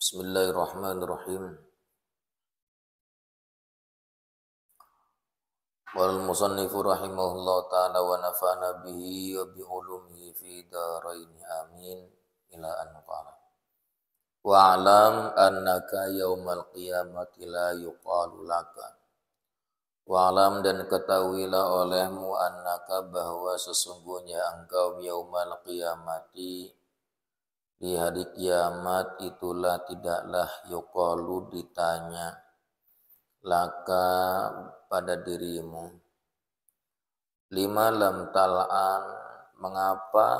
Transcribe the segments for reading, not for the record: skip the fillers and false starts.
Bismillahirrahmanirrahim. Wal musannifu rahimahullah ta'ala wa nafa'ana bihi wa bi ulumihi fi darain amin ila an qala. Wa alam annaka yaumal qiyamati la yuqalu laka. Wa alam dan ketahuilah olehmu annaka bahwa sesungguhnya engkau yaumal qiyamati di hari kiamat itulah tidaklah yuqalu ditanya laka pada dirimu. Lima lam tal'an, mengapa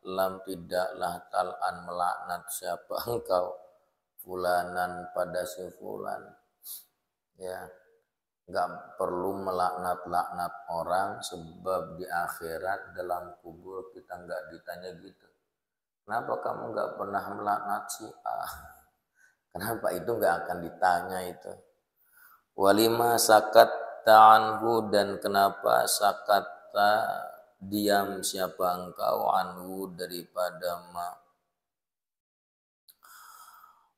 lam tidaklah tal'an melaknat siapa engkau fulanan pada si fulan. Ya, enggak perlu melaknat-laknat orang sebab di akhirat dalam kubur kita enggak ditanya gitu. Kenapa kamu enggak pernah melaknat si A? Kenapa itu enggak akan ditanya itu? Walima sakatta anhu, dan kenapa sakatta diam siapa engkau anhu daripada ma.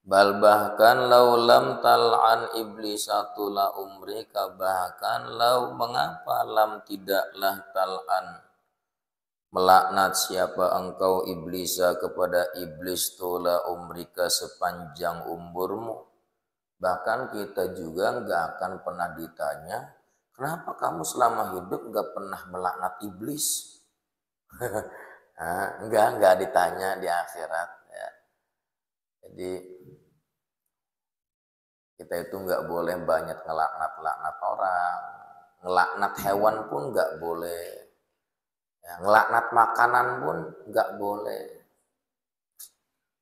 Bal bahkan laulam tal'an iblisatu la umrika, bahkan lau mengapa lam tidaklah tal'an melaknat siapa engkau iblisa kepada iblis tula umrika sepanjang umurmu. Bahkan kita juga enggak akan pernah ditanya, kenapa kamu selama hidup enggak pernah melaknat iblis? enggak ditanya di akhirat ya. Jadi kita itu enggak boleh banyak ngelaknat orang, ngelaknat hewan pun enggak boleh. Ya, ngelaknat makanan pun enggak boleh.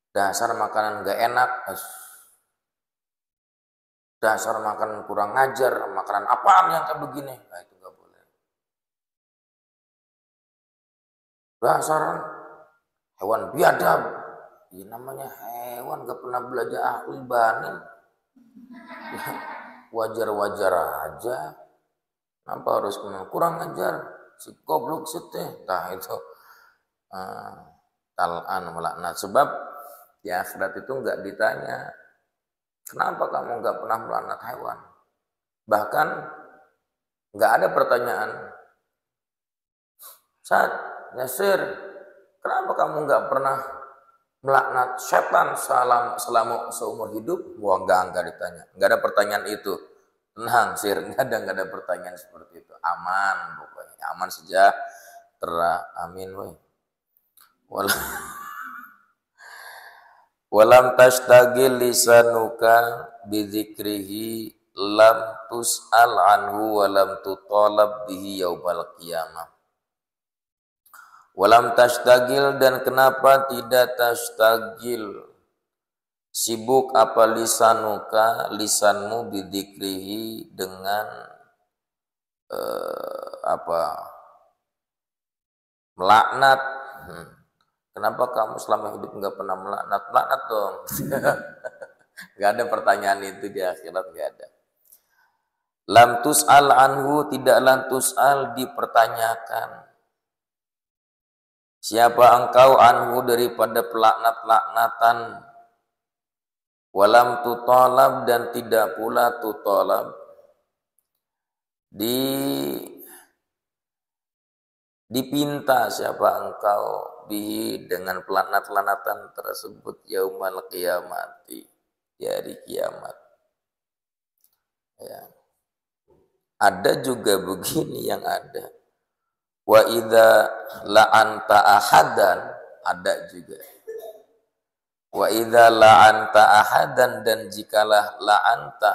Dasar makanan enggak enak, dasar makanan kurang ngajar, makanan apaan yang kayak begini, nah itu enggak boleh. Dasar hewan biadab, ya namanya hewan, enggak pernah belajar akhlul bani, ya, wajar-wajar aja. Kenapa harus kurang ngajar? Si goblok seteh, nah itu tal'an melaknat. Sebab di akhirat itu enggak ditanya, kenapa kamu enggak pernah melaknat hewan? Bahkan enggak ada pertanyaan, Ustaz, Yasir, kenapa kamu enggak pernah melaknat setan selama seumur hidup? Wah, enggak ditanya. Enggak ada pertanyaan itu. Tenang, Sir, enggak ada pertanyaan seperti itu. Aman pokoknya, aman sejahtera. Amin woi. Walam tashtagil lisanuka bidzikrihi lam tus'al anhu walam tutalab bihi yaumal qiyamah. Walam tashtagil, dan kenapa tidak tashtagil, sibuk apa lisanmu bidzikrihi dengan melaknat. Kenapa kamu selama hidup enggak pernah melaknat? Melaknat dong. Enggak ada pertanyaan itu di akhirat, enggak ada. Lam tus'al anhu, tidaklah tus'al dipertanyakan. Siapa engkau anhu daripada pelaknat-laknatan. Walam tutalab, dan tidak pula tutalab dipinta siapa engkau bihi dengan pelaknat-laknatan tersebut yaumal qiyamati, di hari kiamat. Ya. Ada juga begini yang ada. Wa idza la'anta ahadan, ada juga. Wa idza la'anta ahadan, dan jikalah la'anta,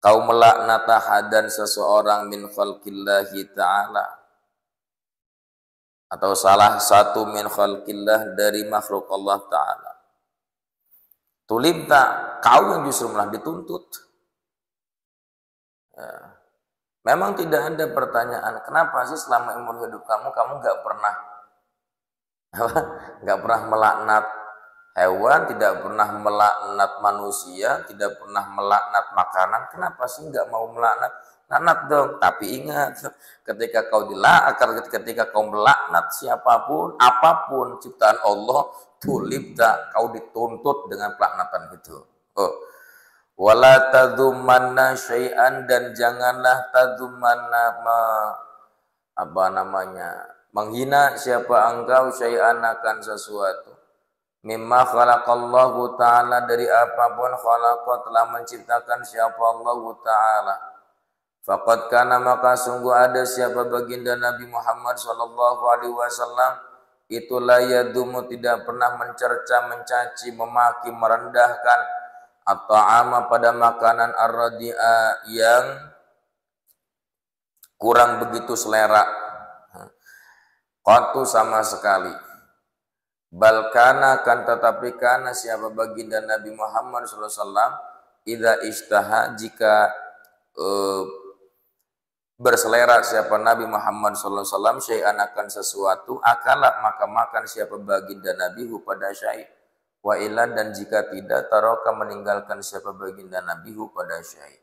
kau melaknat ahadan seseorang min khalqillahi ta'ala, atau salah satu min khalqillah dari makhluk Allah ta'ala, tulibta, kau yang justru malah dituntut. Ya. Memang tidak ada pertanyaan, kenapa sih selama umur hidup kamu enggak pernah melaknat Hewan tidak pernah melaknat manusia, tidak pernah melaknat makanan. Kenapa sih nggak mau melaknat? Laknat dong. Tapi ingat, ketika kau dilaknat, ketika kau melaknat siapapun, apapun ciptaan Allah, tulibda, kau dituntut dengan pelaknatan itu. Oh. Wala tadzumanna syai'an, dan janganlah tadzumanna menghina siapa engkau syai'an akan sesuatu. Mimma khalaqallahu ta'ala, dari apapun khalaqa telah menciptakan siapa Allah ta'ala. Faqad kana, maka sungguh ada siapa baginda Nabi Muhammad sallallahu alaihi wasallam, itu la yadumu, tidak pernah mencerca, mencaci, memaki, merendahkan at-ta'ama, pada makanan ar-radi'a, yang kurang begitu selera, qatu, sama sekali. Balkana, kan tetapi kana siapa baginda Nabi Muhammad SAW, idza istaha, jika berselera siapa Nabi Muhammad SAW syai'an akan sesuatu, akala, maka makan siapa baginda Nabi pada syai', wa ila, dan jika tidak, taroka, meninggalkan siapa baginda Nabi pada syai'.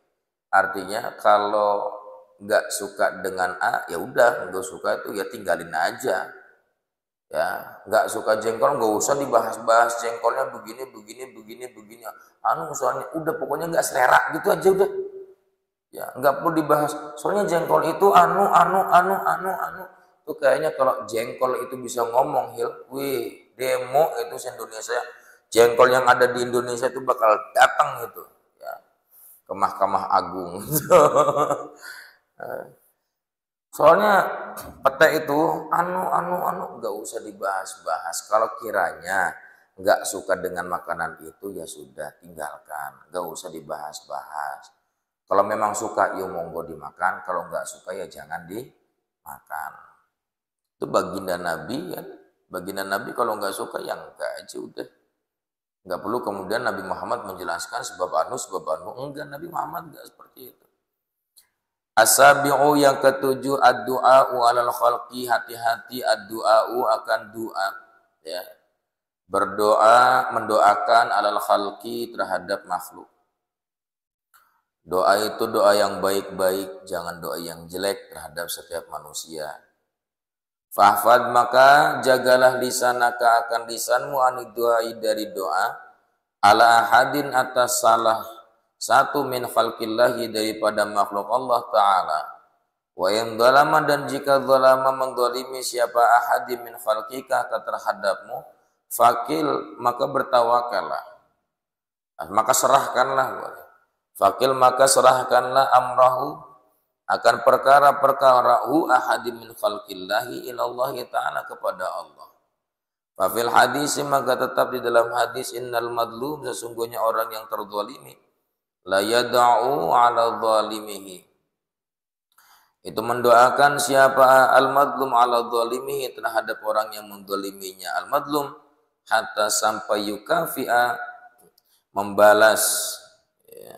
Artinya kalau nggak suka dengan A, ya udah, nggak suka itu ya tinggalin aja. Ya, nggak suka jengkol, nggak usah dibahas-bahas jengkolnya begini. Soalnya udah, pokoknya nggak selera gitu aja udah. Ya, nggak perlu dibahas. Soalnya jengkol itu Tuh kayaknya kalau jengkol itu bisa ngomong, demo itu se-Indonesia. Jengkol yang ada di Indonesia itu bakal datang itu, ya, ke Mahkamah Agung. Soalnya pete itu nggak usah dibahas-bahas. Kalau kiranya nggak suka dengan makanan itu, ya sudah, tinggalkan, nggak usah dibahas-bahas. Kalau memang suka, ya monggo dimakan. Kalau nggak suka, ya jangan dimakan. Itu baginda Nabi, ya. Baginda Nabi kalau nggak suka, ya enggak aja udah. Nggak perlu kemudian Nabi Muhammad menjelaskan sebab anu. Enggak, Nabi Muhammad nggak seperti itu. As-sabi'u, yang ketujuh, ad-du'a'u 'alal khalqi, hati-hati ad-du'a'u akan doa, ya. Berdoa, mendoakan 'alal khalqi, terhadap makhluk. Doa itu doa yang baik-baik, jangan doa yang jelek terhadap setiap manusia. Fahfad, maka jagalah lisanaka akan lisanmu, anid du'ai, dari doa, ala ahadin, atas salah satu min khalqillahi, daripada makhluk Allah Ta'ala. Wa yang zalama, dan jika zalama mendolimi siapa ahadi min khalqika terhadapmu, fakil, maka bertawakallah, maka serahkanlah, fakil, maka serahkanlah, amrahu, akan perkara-perkara ahadi min khalqillahi ilallahi ta'ala, kepada Allah. Fafil hadis, maka tetap di dalam hadis, innal madlum, sesungguhnya orang yang terzalimi, la yada'u ala zalimihi, itu mendoakan siapa al-madlum ala zalimihi, terhadap orang yang menzaliminya al-madlum, hatta sampai yukafi'a, membalas, ya.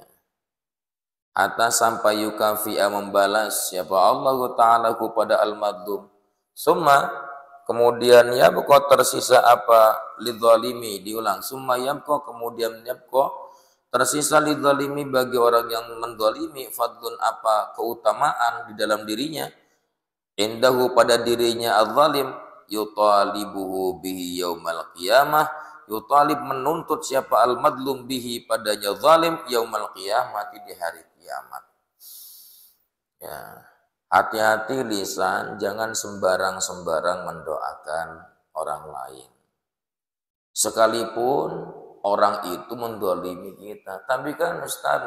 Hatta sampai yukafi'a, membalas siapa Allah Ta'ala kepada al-madlum. Summa, kemudian yabqa, tersisa apa, lidzalimi, diulang, summa yabqa, kemudian yabqa, tersisa lidzalimi, bagi orang yang menzalimi, fadlun, apa, keutamaan di dalam dirinya, indahu, pada dirinya az-zalim, yutalibuhu bihi yaumal qiyamah, yutalib, menuntut siapa al-madlum bihi, padanya zalim, yaumal qiyamah, di hari kiamat. Ya, hati-hati lisan, jangan sembarang-sembarang mendoakan orang lain. Sekalipun orang itu mendolimi kita, tapi kan Ustaz,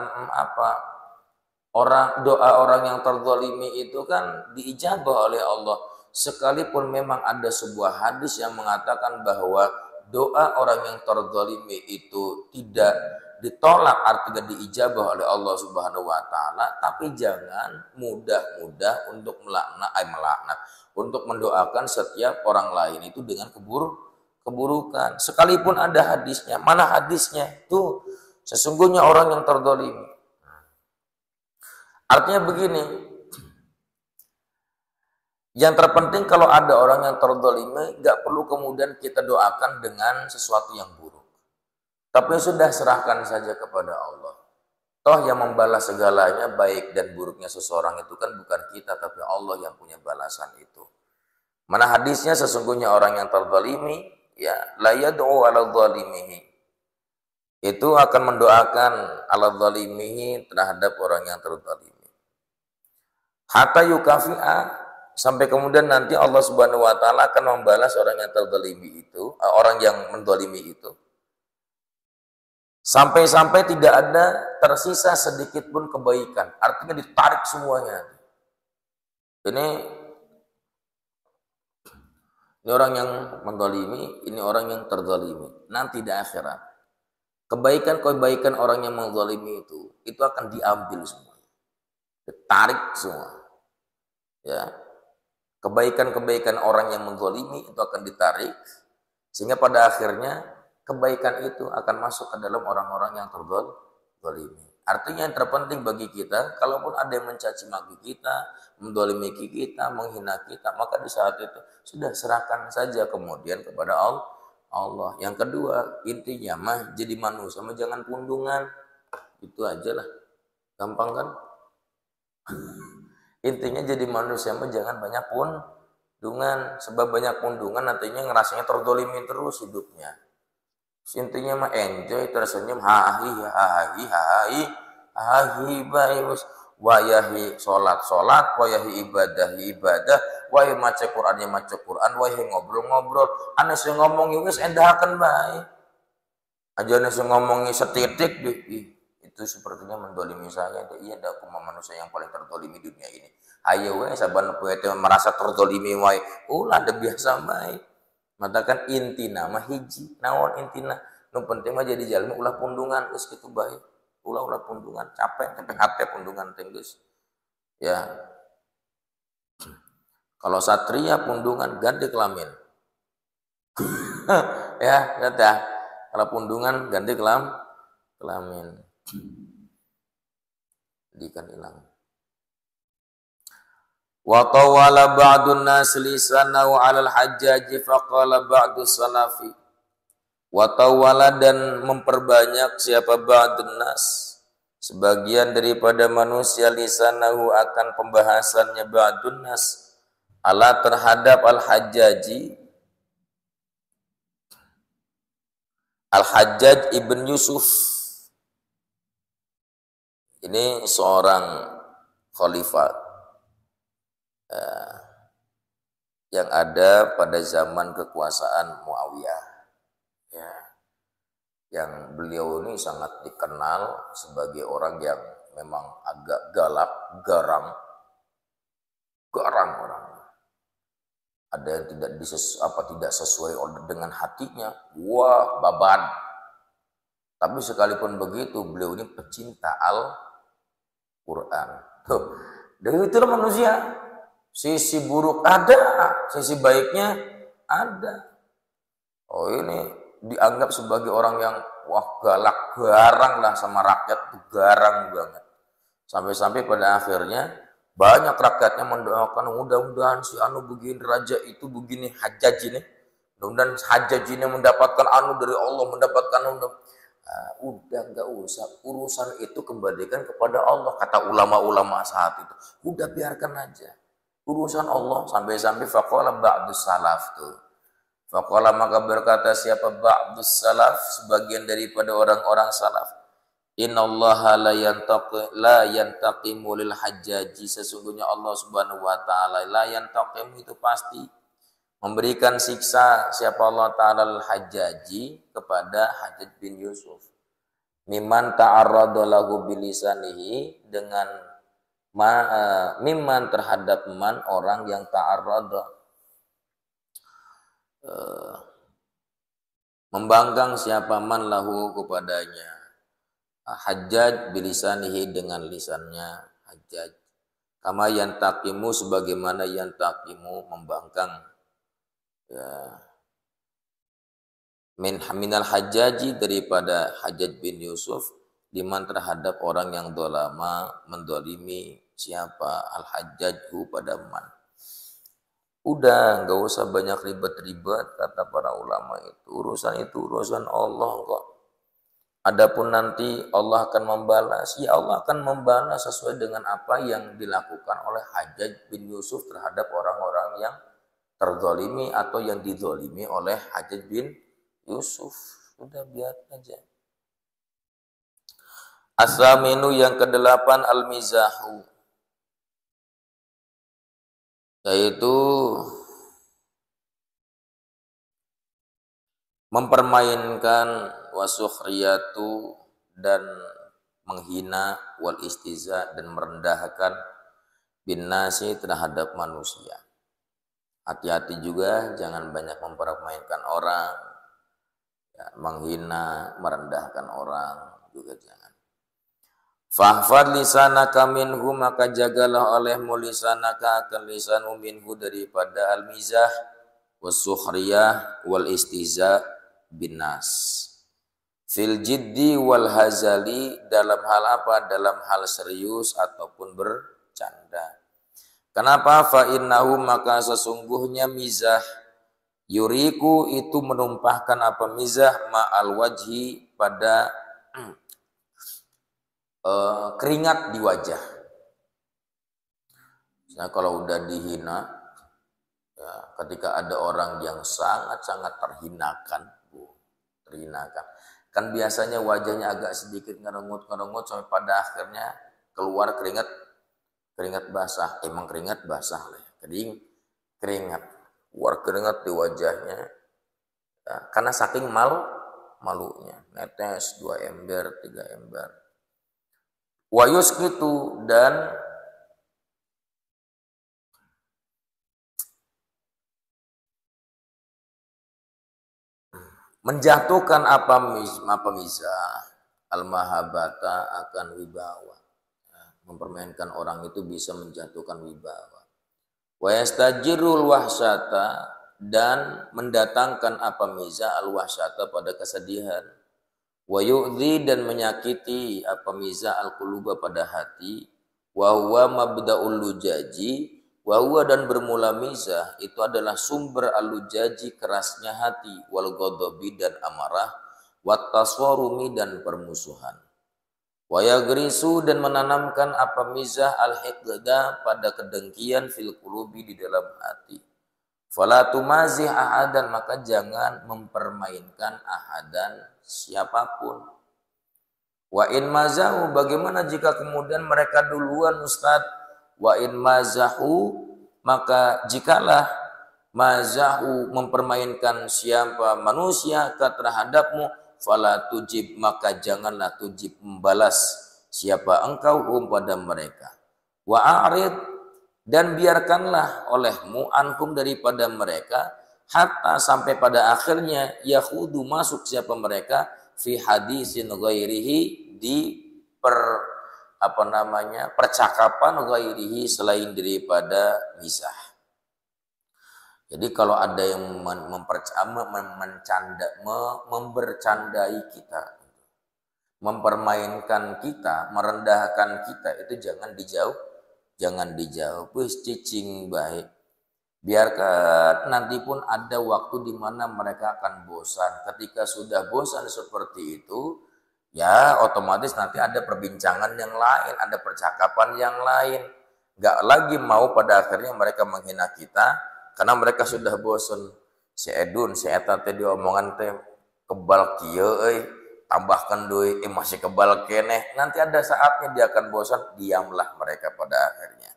doa orang yang terzalimi itu kan diijabah oleh Allah. Sekalipun memang ada sebuah hadis yang mengatakan bahwa doa orang yang terzalimi itu tidak ditolak, artinya diijabah oleh Allah Subhanahu wa Ta'ala, tapi jangan mudah-mudah untuk melaknat, untuk mendoakan setiap orang lain itu dengan keburukan. Sekalipun ada hadisnya, mana hadisnya? Tuh, sesungguhnya orang yang terzalimi. Artinya begini, yang terpenting kalau ada orang yang terzalimi, nggak perlu kemudian kita doakan dengan sesuatu yang buruk. Tapi sudah, serahkan saja kepada Allah. Toh yang membalas segalanya baik dan buruknya seseorang itu kan bukan kita, tapi Allah yang punya balasan itu. Mana hadisnya, sesungguhnya orang yang terzalimi, ya, la yad'u ala zalimihi, itu akan mendoakan ala zalimihi, terhadap orang yang terzalimi. Hatta yukafi'a, sampai kemudian nanti Allah Subhanahu wa taala akan membalas orang yang terzalimi itu, orang yang menzalimi itu. Sampai-sampai tidak ada tersisa sedikit pun kebaikan. Artinya ditarik semuanya. Ini orang yang menzalimi, ini orang yang terzalimi. Nanti di akhirat, kebaikan-kebaikan orang yang menzalimi itu akan diambil semua. Ditarik semua. Ya. Kebaikan-kebaikan orang yang menzalimi itu akan ditarik, sehingga pada akhirnya kebaikan itu akan masuk ke dalam orang-orang yang terzalimi. Artinya yang terpenting bagi kita, kalaupun ada yang mencaci maki kita, menzalimi kita, menghina kita, maka di saat itu sudah, serahkan saja kemudian kepada Allah. Yang kedua, intinya mah jadi manusia mah jangan pundungan. Itu aja lah. Gampang kan? Intinya jadi manusia mah jangan banyak pundungan. Sebab banyak pundungan nantinya ngerasanya terzalimi terus hidupnya. Intinya mah enjoy, tersenyum, hahi bagus, wayahi sholat, wayahi ibadah, wayahi maca Quran, wayahi ngobrol, anu sing ngomongi wis endahaken bae. Aja anu sing ngomongi setitik itu sepertinya mendolimi saya. Iya, aku manusia yang paling terdolimi di dunia ini. Ayo we saban poe merasa terdolimi wae, ulah ada biasa bae. Matakan intina mah hiji, naon intina, nu penting mah jadi jalmi ulah pundungan geus kitu bae. Ulah pundungan, capek hate pundungan teh geus. Ya. Kalau satria pundungan ganti kelamin. Ya, dah. Kalau pundungan ganti kelamin. Dikan hilang. Wa tawala ba'dun nas lisanahu 'alal hajjaji faqala ba'du salafi. Wa tawala, dan memperbanyak siapa ba'dun nas, sebagian daripada manusia, lisanahu akan pembahasannya ba'dun nas ala terhadap al-hajjaji, Al-Hajjaj ibn Yusuf. Ini seorang khalifah yang ada pada zaman kekuasaan Muawiyah, ya, yang beliau ini sangat dikenal sebagai orang yang memang agak galak, garang orang. Ada yang tidak sesuai dengan hatinya, wah baban. Tapi sekalipun begitu, beliau ini pecinta Al-Quran. Tuh, dari itulah manusia. Sisi buruk ada, sisi baiknya ada. Oh, ini dianggap sebagai orang yang wah galak, garang lah sama rakyat, garang banget. Sampai-sampai pada akhirnya banyak rakyatnya mendoakan, mudah-mudahan si anu begini, raja itu begini, Hajjaj ini, mudah-mudahan Hajjaj ini mendapatkan anu dari Allah, mendapatkan anu. Udah nggak usah, urusan itu kembalikan kepada Allah, kata ulama-ulama saat itu. Udah biarkan aja. Urusan Allah. Sampai-sampai faqala ba'dus salaf tuh. Faqala, maka berkata siapa ba'dus salaf, sebagian daripada orang-orang salaf, innallaha la yantaqimu lil hajjaji, sesungguhnya Allah Subhanahu wa taala la yantaqimu itu pasti memberikan siksa siapa Allah taala al hajjaji, kepada Hajjaj bin Yusuf, mimman ta'arrada lahu bilisanihi, dengan mimman terhadap man orang yang ta'arrada membanggang siapa man lahu kepadanya Hajjaj bilisanihi, dengan lisannya Hajjaj, kama yantaqimu, sebagaimana yantaqimu membangkang, ya, minal Hajjaji, daripada Hajjaj bin Yusuf, diman terhadap orang yang dolama mendolimi siapa Al-Hajjajhu pada man. Udah, nggak usah banyak ribet-ribet, kata para ulama itu. Urusan Allah kok. Adapun nanti Allah akan membalas, ya Allah akan membalas sesuai dengan apa yang dilakukan oleh Hajjaj bin Yusuf terhadap orang-orang yang terzalimi atau yang dizalimi oleh Hajjaj bin Yusuf. Sudah biar aja. As-saminu yang ke-8 al-mizahu, yaitu mempermainkan wasukhriyatu dan menghina wal istiza dan merendahkan bin nasi terhadap manusia. Hati-hati juga jangan banyak mempermainkan orang, ya, menghina, merendahkan orang juga jangan. Fahfad lisanaka minhu, maka jagalah olehmu lisanaka akan lisanu minhu daripada al-mizah wasukhriyah wal istiza binas. Fil jiddi wal hazali, dalam hal apa? Dalam hal serius ataupun bercanda. Kenapa? Fa innahu, maka sesungguhnya mizah yuriku itu menumpahkan apa mizah ma'al wajhi pada keringat di wajah. Nah, kalau udah dihina, ya, ketika ada orang yang sangat-sangat terhinakan, kan biasanya wajahnya agak sedikit ngerengut sampai pada akhirnya keluar keringat basah. Emang keringat basah lah, keringat keluar keringat di wajahnya, ya, karena saking malunya, netes 2 ember 3 ember. Wayus gitu, dan menjatuhkan apa mizah al-mahabata akan wibawa. Mempermainkan orang itu bisa menjatuhkan wibawa. Wa yastajirul wahsyata, dan mendatangkan apa mizah al-wahsyata pada kesedihan. Wa yu'dhi, dan menyakiti apa mizah al-quluba pada hati. Wa huwa mabda'ul lujaji, wa huwa, dan bermula mizah itu adalah sumber al-lujaji kerasnya hati, wal ghadabi, dan amarah, wat taswarumi, dan permusuhan. Wa yagrisu, dan menanamkan apa mizah al-hiqda pada kedengkian fil qulubi, di dalam hati. Fala tumazih ahadan, maka jangan mempermainkan ahadan, siapapun. Wa in mazahu, bagaimana jika kemudian mereka duluan Ustaz? Wa in mazahu, maka jikalah mazahu mempermainkan siapa manusia terhadapmu, fala tujib, maka janganlah tujib membalas siapa engkau pada mereka. Wa a'rid, dan biarkanlah olehmu anhum daripada mereka, hatta sampai pada akhirnya yahudu masuk siapa mereka fi hadisin ghairihi, di percakapan ghairihi selain daripada mizah. Jadi kalau ada yang membercandai kita, mempermainkan kita, merendahkan kita, itu jangan dijauh. Wis cicing baik. Biarkan nanti pun ada waktu di mana mereka akan bosan. Ketika sudah bosan seperti itu, ya otomatis nanti ada perbincangan yang lain, ada percakapan yang lain. Gak lagi mau pada akhirnya mereka menghina kita, karena mereka sudah bosan. Si Edun, si Eta teh diomongan teh kebal kieu euy, tambahkan deui masih kebal keneh. Nanti ada saatnya dia akan bosan, diamlah mereka pada akhirnya.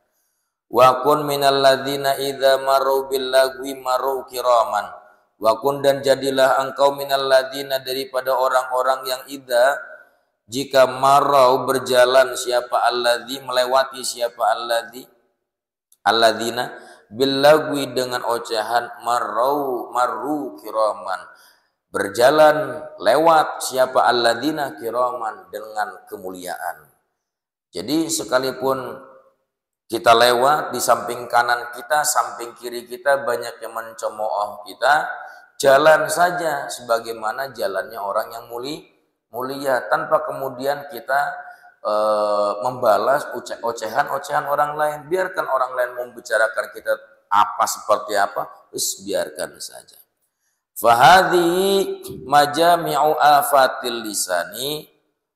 Wa kun minal ladzina idza maru bil lagwi maru kiraman. Wa kun, dan jadilah engkau minal ladzina daripada orang-orang yang idza, jika marau berjalan siapa alladzi, melewati siapa alladzina bil lagwi dengan ocehan, maru kiraman, berjalan lewat siapa alladzina kiraman, dengan kemuliaan. Jadi sekalipun kita lewat di samping kanan kita, samping kiri kita banyak yang mencemooh kita, jalan saja sebagaimana jalannya orang yang mulia, tanpa kemudian kita membalas ocehan orang lain. Biarkan orang lain membicarakan kita apa seperti apa, biarkan saja. Fahadhi majami'u afatil lisani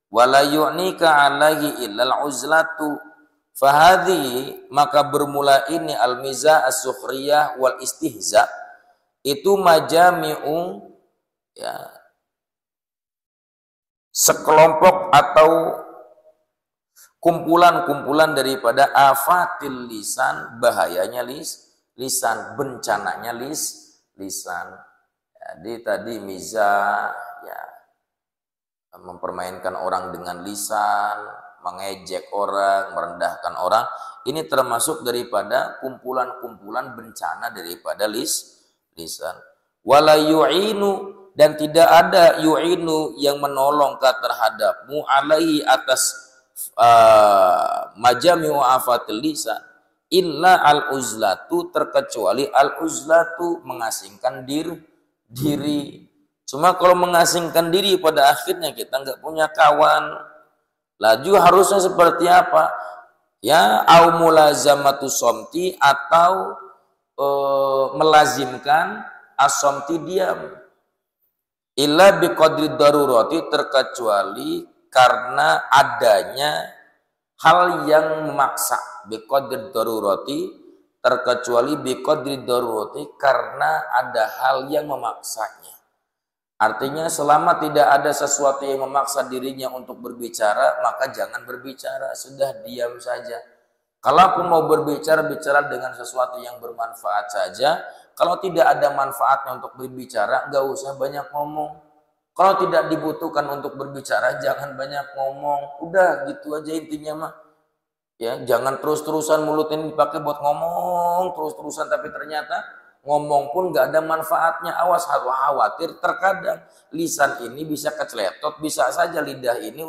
wala yu'nika alaihi illal uzlatu. Fahadhi, maka bermula ini al-mizah as-sukhriyah wal istihza, itu majami'u, ya, sekelompok atau kumpulan-kumpulan daripada afatil lisan, bahayanya lisan, bencananya lisan. Jadi tadi mizah, ya, mempermainkan orang dengan lisan, mengejek orang, merendahkan orang, ini termasuk daripada kumpulan-kumpulan bencana daripada lisan. Wala yu'inu, dan tidak ada yu'inu yang menolong terhadapmu alaihi atas majami'u afatil lisan illa al-uzlatu, terkecuali al-uzlatu, mengasingkan diri. Cuma kalau mengasingkan diri pada akhirnya kita nggak punya kawan. Laju harusnya seperti apa? Ya, au mulazamatu somti, atau melazimkan asomti, diam. Illa biqadri darurati, terkecuali karena adanya hal yang memaksa. Biqadri darurati, terkecuali biqadri darurati, karena ada hal yang memaksanya. Artinya selama tidak ada sesuatu yang memaksa dirinya untuk berbicara, maka jangan berbicara, sudah diam saja. Kalaupun mau berbicara, bicara dengan sesuatu yang bermanfaat saja. Kalau tidak ada manfaatnya untuk berbicara, nggak usah banyak ngomong. Kalau tidak dibutuhkan untuk berbicara, jangan banyak ngomong. Udah gitu aja intinya mah. Ya, jangan terus-terusan mulut ini dipakai buat ngomong terus-terusan, tapi ternyata ngomong pun gak ada manfaatnya. Awas, khawatir terkadang lisan ini bisa keceletot, bisa saja lidah ini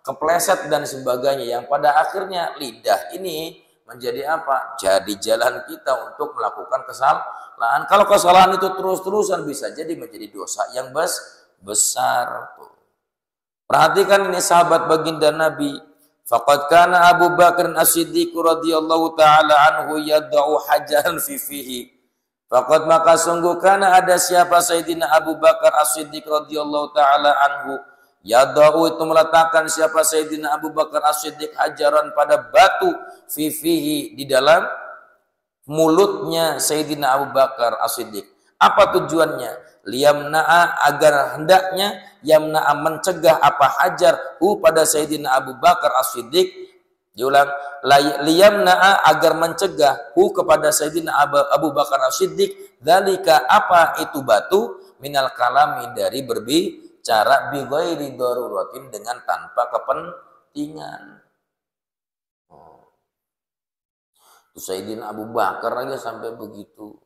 kepleset dan sebagainya, yang pada akhirnya lidah ini menjadi apa? Jadi jalan kita untuk melakukan kesalahan. Kalau kesalahan itu terus-terusan bisa jadi menjadi dosa yang besar. Perhatikan ini sahabat baginda Nabi. Faqad kana Abu Bakar As-Siddiq radhiyallahu taala anhu yad'u hajaran fi fihi. Faqad, maka sungguh kana ada siapa Sayyidina Abu Bakar As-Siddiq radhiyallahu taala anhu, yad'u, itu meletakkan siapa Sayyidina Abu Bakar As-Siddiq hajaran, pada batu, fihi, di dalam mulutnya Sayyidina Abu Bakar As-Siddiq. Apa tujuannya? Liyamna'a, agar hendaknya yamna'a, mencegah apa hajar pada Sayyidina Abu Bakar As-Siddiq. Diulang, liyamna'a, agar mencegah kepada Sayyidina Abu Bakar As-Siddiq, dzalika, apa itu batu, minal kalami, dari berbicara, bi ghairi daruratin, dengan tanpa kepentingan. Sayyidina Abu Bakar aja sampai begitu,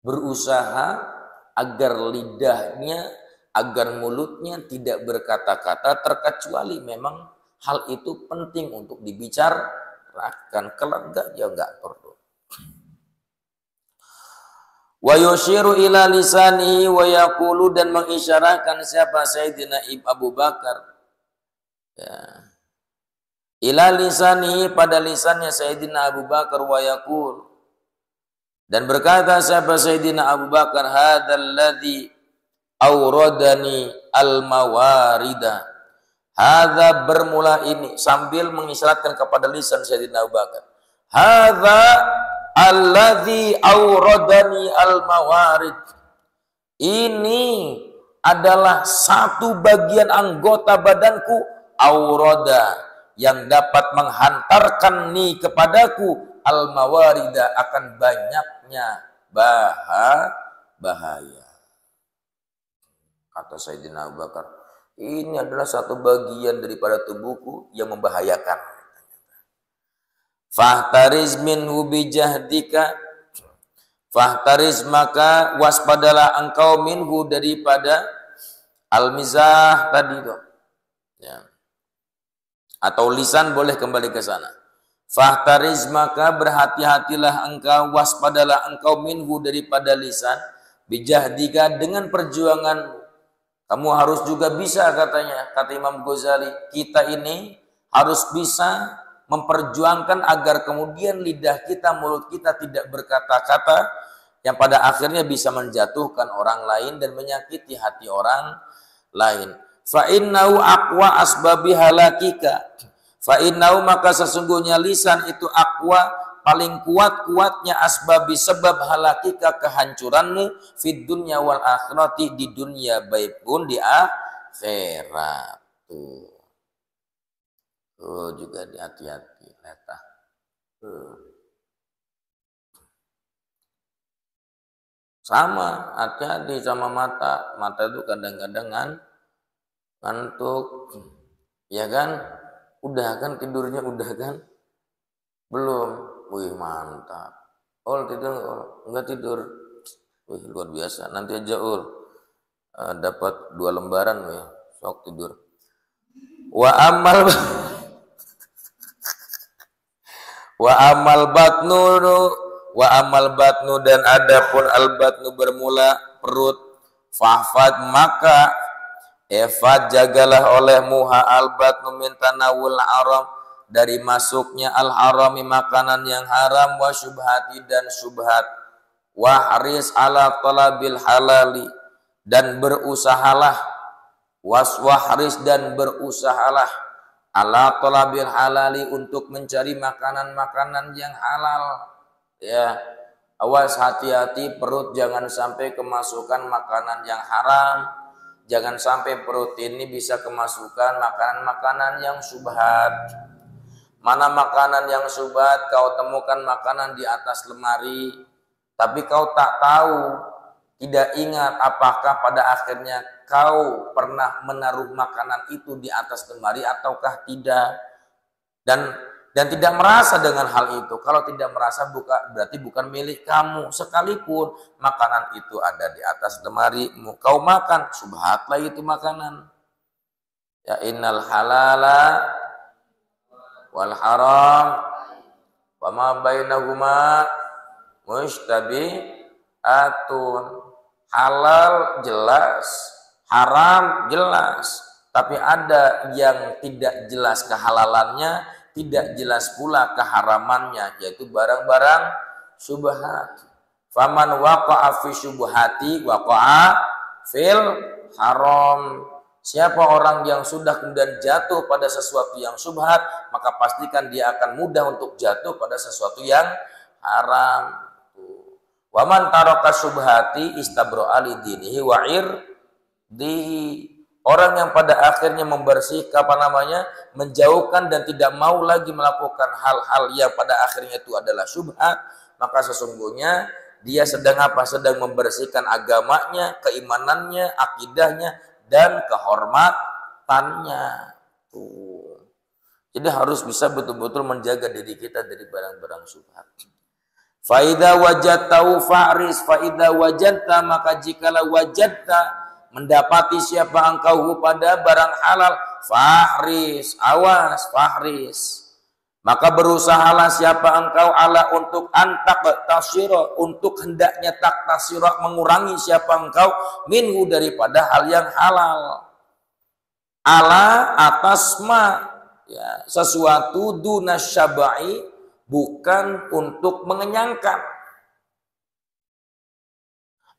berusaha agar lidahnya, agar mulutnya tidak berkata-kata, terkecuali memang hal itu penting untuk dibicarakan. Kalau enggak, ya enggak perlu. Wa yushiru ila lisanihi wa yaqulu, dan mengisyarahkan siapa Sayyidina Abu Bakar, ya, ila lisanihi, pada lisannya Sayyidina Abu Bakar, wa yaqul, dan berkata siapa Sayyidina Abu Bakar, hadzal ladzi auradani al-mawarida. Hadza, bermula ini, sambil mengisyaratkan kepada lisan Sayyidina Abu Bakar. Hadza alladzi auradani al-mawarid. Ini adalah satu bagian anggota badanku, aurada, yang dapat menghantarkan nih kepadaku al-mawarida, akan banyaknya bahaya. Kata Sayyidina Abu Bakar, ini adalah satu bagian daripada tubuhku yang membahayakan. Fahtariz minhu bijahdika, fahtariz, maka waspadalah engkau, minhu, daripada al-mizah tadi itu. Ya. Atau lisan, boleh kembali ke sana. Fahtariz, maka berhati-hatilah engkau, waspadalah engkau, minhu, daripada lisan, bijahdika, dengan perjuanganmu. Kamu harus juga bisa, katanya, kata Imam Ghazali, kita ini harus bisa memperjuangkan agar kemudian lidah kita, mulut kita tidak berkata-kata yang pada akhirnya bisa menjatuhkan orang lain dan menyakiti hati orang lain. Fa innahu aqwa asbabi halakika. Fa innahu maka sesungguhnya lisan itu aqwa paling kuat-kuatnya asbabi sebab halakika kehancuranmu fid dunya wal akhirati di dunia baik pun di akhirat. Tuh juga hati-hati letah. Sama, hati-hati sama mata. Mata itu kadang-kadang ngantuk, ya kan? Udah kan tidurnya udah kan? Belum. Wih mantap. Tidur, enggak tidur. Wih luar biasa. Nanti aja dapat 2 lembaran wih. Sok tidur. Wa amal batnu dan adapun al batnu bermula perut fahfad maka jagalah olehmu al batnu min tanawul haram dari masuknya al harami makanan yang haram wa syubhati dan syubhat wa haris ala talabil halali dan berusahalah waswahris dan berusahalah ala talabil halali untuk mencari makanan-makanan yang halal. Ya, awas hati-hati perut jangan sampai kemasukan makanan yang haram. Jangan sampai perut ini bisa kemasukan makanan-makanan yang syubhat. Mana makanan yang syubhat kau temukan makanan di atas lemari, tapi kau tak tahu, tidak ingat apakah pada akhirnya kau pernah menaruh makanan itu di atas lemari ataukah tidak. Dan tidak merasa dengan hal itu. Kalau tidak merasa berarti bukan milik kamu. Sekalipun makanan itu ada di atas lemari, kau makan, subhatlah itu makanan. Ya innal halala wal haram wa ma bainahuma mushtabihatun. Halal jelas, haram jelas, tapi ada yang tidak jelas kehalalannya, tidak jelas pula keharamannya, yaitu barang-barang syubhat. Faman waqa'a fi syubhati waqa'a fil haram. Siapa orang yang sudah kemudian jatuh pada sesuatu yang syubhat, maka pastikan dia akan mudah untuk jatuh pada sesuatu yang haram. Waman taraka syubhati istabro'a li dinihi wa irdihi. Orang yang pada akhirnya membersihkan menjauhkan dan tidak mau lagi melakukan hal-hal yang pada akhirnya itu adalah syubhat, maka sesungguhnya dia sedang sedang membersihkan agamanya, keimanannya, akidahnya dan kehormatannya. Tuh. Jadi harus bisa betul-betul menjaga diri kita dari barang-barang syubhat. Faida wajadtahu fa'ris, faida wajadta maka jikalau wajadta mendapati siapa engkau pada barang halal, fahris, awas, fahris. Maka berusahalah siapa engkau ala untuk antak tasiro, untuk hendaknya tak tasiro mengurangi siapa engkau minhu daripada hal yang halal. Ala atas ya, sesuatu dunasyabai bukan untuk mengenyangkan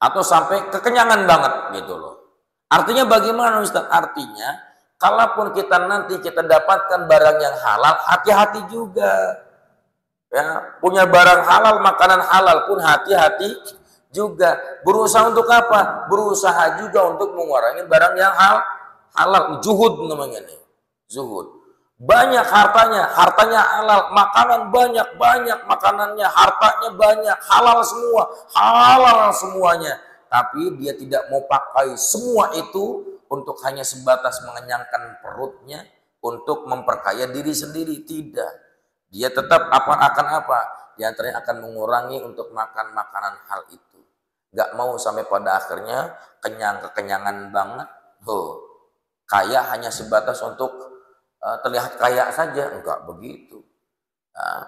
atau sampai kekenyangan banget gitu loh. Artinya bagaimana Ustaz? Artinya kalaupun kita nanti kita dapatkan barang yang halal, hati-hati juga. Ya, punya barang halal, makanan halal pun hati-hati juga. Berusaha untuk apa? Berusaha juga untuk mengurangi barang yang halal. Zuhud namanya nih. Zuhud. Banyak hartanya halal, makanan banyak makanannya, hartanya banyak, halal semuanya. Tapi dia tidak mau pakai semua itu untuk hanya sebatas mengenyangkan perutnya, untuk memperkaya diri sendiri. Tidak. Dia tetap akan apa? Di antaranya akan mengurangi untuk makan makanan hal itu. Gak mau sampai pada akhirnya kekenyangan banget. Kaya hanya sebatas untuk terlihat kaya saja, enggak begitu. Nah,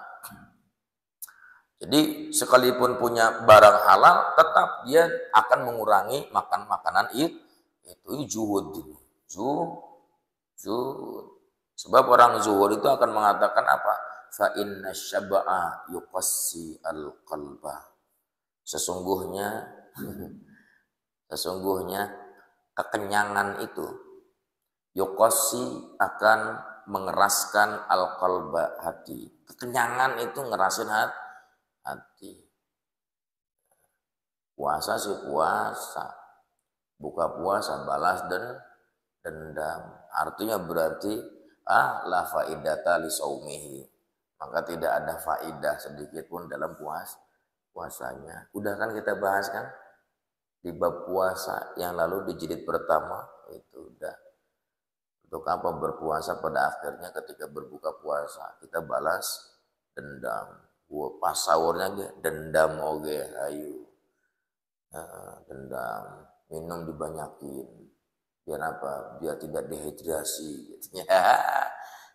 jadi sekalipun punya barang halal, tetap dia akan mengurangi makan makanan itu zuhud. Sebab orang zuhud itu akan mengatakan apa? Fa inna syab'a yuqassi al-qalba. Sesungguhnya sesungguhnya kekenyangan itu yukosi akan mengeraskan al-qalba, hati. Kekenyangan itu ngerasin hati. Puasa sih puasa, buka puasa balas dendam. Artinya berarti la faidata li saumihi, maka tidak ada faidah sedikit pun dalam puasanya. Udah kan kita bahas kan di bab puasa yang lalu di jilid pertama itu udah. Untuk apa berpuasa pada akhirnya ketika berbuka puasa kita balas dendam. Pas sahurnya dendam oge ayo. Dendam, minum dibanyakin. Biar apa? Biar tidak dehidrasi gitu.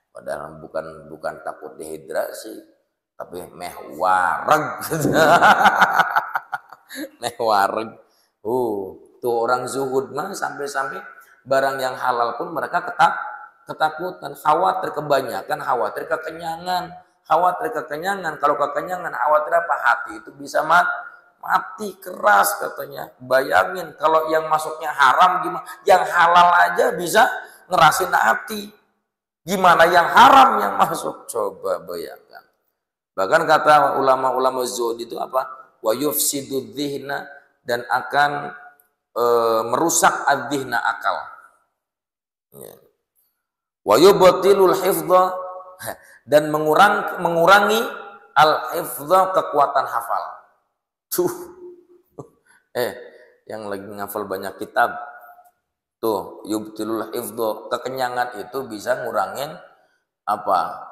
Padahal bukan takut dehidrasi, tapi meh wareg. Meh wareg. Tuh orang zuhud mah sampai-sampai barang yang halal pun mereka ketakutan, khawatir kebanyakan, khawatir kekenyangan. Kalau kekenyangan khawatir apa? Hati itu bisa mati keras katanya. Bayangin kalau yang masuknya haram gimana? Yang halal aja bisa ngerasin hati. Gimana yang haram yang masuk? Coba bayangkan. Bahkan kata ulama-ulama zuhud itu apa? Wa yufsidu dzihna, dan akan merusak adzihna, akal. Wa yubtilul hifdha, dan mengurangi al-hifdha, kekuatan hafal. Yang lagi ngafal banyak kitab tuh, yubtilul hifdha, kekenyangan itu bisa ngurangin apa?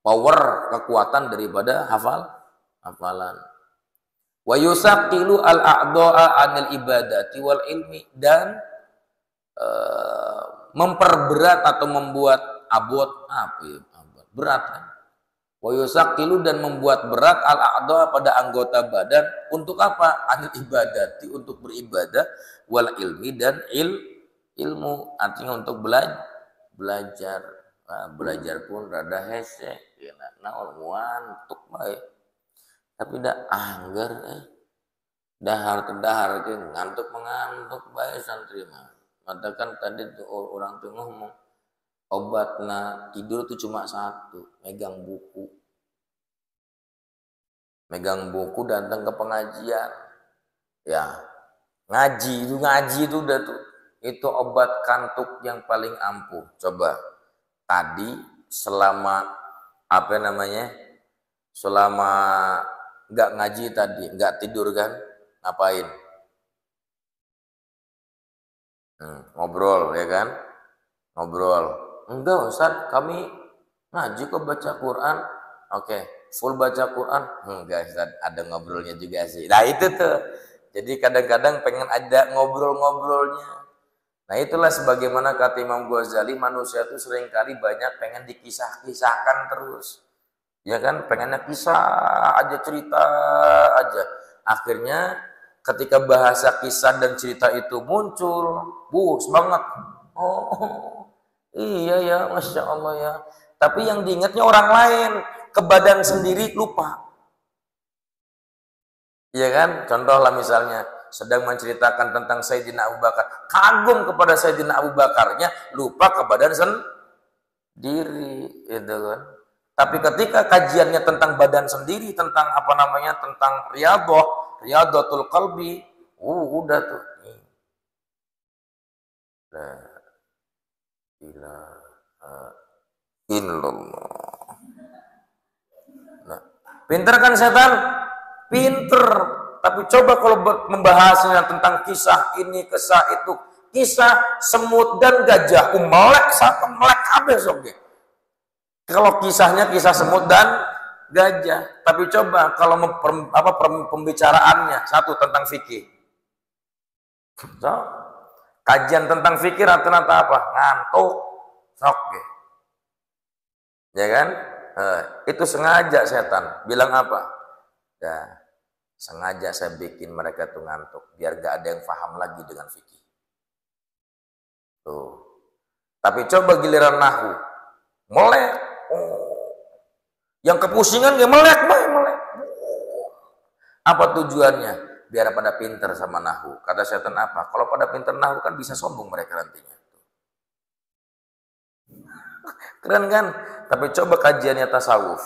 Power, kekuatan daripada hafalan. Wa yusaqilu al-a'dha'a 'anil ibadati wal ilmi, dan memperberat atau membuat berat kan? Wa yusaqilu, dan membuat berat al-a'dha, pada anggota badan untuk apa? Anil ibadati, untuk beribadah, wal ilmi, dan ilmu, artinya untuk belajar. Belajar pun rada hese, naon ngantuk bae. Tapi dah anggar dahar itu ngantuk bae santri mah. Katakan tadi tuh orang tuh ngomong obatna tidur tuh cuma satu, megang buku datang ke pengajian, ya ngaji itu udah tuh, itu obat kantuk yang paling ampuh. Coba tadi selama selama nggak ngaji tadi, nggak tidur kan, ngapain? Ngobrol ya kan, enggak Ustaz, kami ngaji kok, baca Quran. Oke, full baca Quran? Enggak Ustaz, ada ngobrolnya juga sih. Nah itu tuh, jadi kadang-kadang pengen ada ngobrol-ngobrolnya. Nah itulah sebagaimana kata Imam Ghazali, manusia itu seringkali banyak pengen dikisah-kisahkan terus. Ya kan, pengennya kisah aja, cerita aja. Akhirnya ketika bahasa kisah dan cerita itu muncul, semangat. Oh iya ya, Masya Allah ya. Tapi yang diingatnya orang lain, ke badan sendiri lupa. Iya kan, contoh lah misalnya sedang menceritakan tentang Sayyidina Abu Bakar, kagum kepada Sayyidina Abu Bakarnya, lupa ke badan sendiri, gitu kan. Tapi ketika kajiannya tentang badan sendiri, tentang tentang riyadhatul qalbi, udah tuh. La ilaha illallah. Nah, pinter kan setan? Pinter. Tapi coba kalau membahasnya tentang kisah ini, kisah itu, kisah semut dan gajah, melek kabeh soge. Kalau kisahnya kisah semut dan gajah, tapi coba kalau pembicaraannya satu tentang fikih. So, kajian tentang fikih rata-rata apa? Ngantuk, sok. Ya kan? Itu sengaja setan. Bilang apa? Ya, sengaja saya bikin mereka tuh ngantuk, biar gak ada yang paham lagi dengan fikih. Tuh. Tapi coba giliran nahwu, melek. Yang kepusingan gak melek. Apa tujuannya? Biar pada pinter sama nahu. Kata setan apa? Kalau pada pinter nahu kan bisa sombong mereka nantinya. Keren kan? Tapi coba kajiannya tasawuf.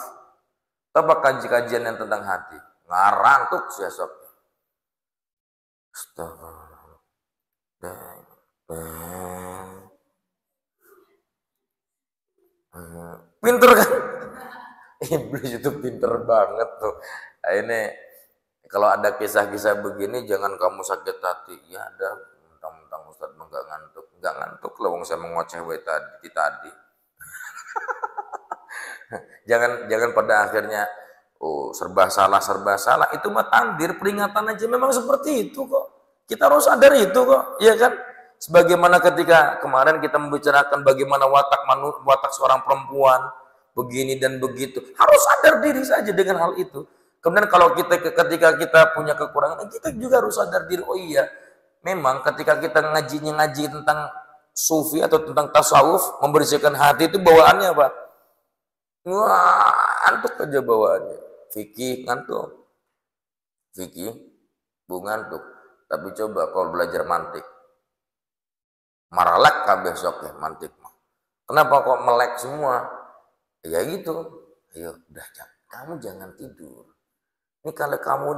Coba kajian yang tentang hati. Ngarantuk besok. Pinter kan? Iblis itu pinter banget tuh. Nah, ini kalau ada kisah-kisah begini jangan kamu sakit hati. Ya ada, mentang-mentang Ustaz enggak ngantuk. Enggak ngantuk lah wong saya mengoceh tadi. jangan pada akhirnya serba salah. Itu mah takdir, peringatan aja memang seperti itu kok. Kita harus sadar itu kok, ya kan? Sebagaimana ketika kemarin kita membicarakan bagaimana watak seorang perempuan begini dan begitu, harus sadar diri saja dengan hal itu. Kemudian kalau ketika kita punya kekurangan, kita juga harus sadar diri. Oh iya, memang ketika kita ngaji tentang sufi atau tentang tasawuf, membersihkan hati itu bawaannya apa? Wah, ngantuk aja bawaannya. Fikih ngantuk, fikih ngantuk. Tapi coba kalau belajar mantik, maralak kan besok ya mantik mah. Kenapa kok melek semua? Ya gitu. Ayo, udah kamu jangan tidur. Ini kalau kamu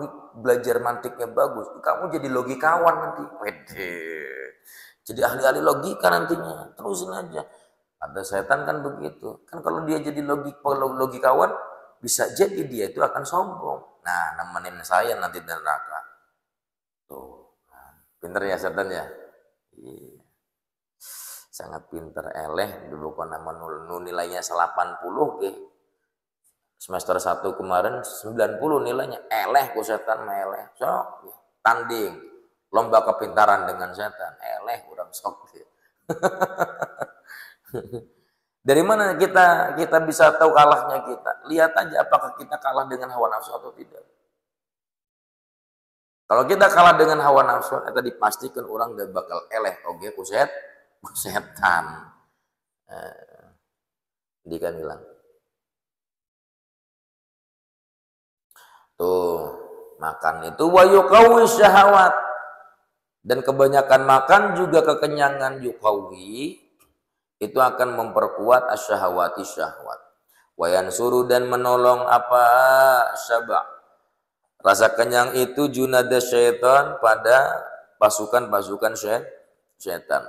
belajar mantiknya bagus, kamu jadi logikawan nanti. Wede. Jadi ahli-ahli logika nantinya. Terusin aja. Ada setan kan begitu. Kan kalau dia jadi logikawan, bisa jadi dia itu akan sombong. Nah, nemenin saya nanti di neraka. Tuh. Pinter ya setan ya? Iya. Sangat pinter, eleh. Dulu kan nama nilainya 80 ke. Semester 1 kemarin 90 nilainya. Eleh ku setan eleh. So, tanding. Lomba kepintaran dengan setan. Eleh kurang sok. Dari mana kita bisa tahu kalahnya kita? Lihat aja apakah kita kalah dengan hawa nafsu atau tidak. Kalau kita kalah dengan hawa nafsu, itu dipastikan orang gak bakal eleh. Oke, setan. Dia kan bilang. Tuh, makan itu wa yuqawi syahawat. Dan kebanyakan makan juga kekenyangan yuqawi. Itu akan memperkuat asyahawati syahwat. Wa yansuru dan menolong apa syaba'. Rasa kenyang itu junada syaitan pada pasukan-pasukan syaitan.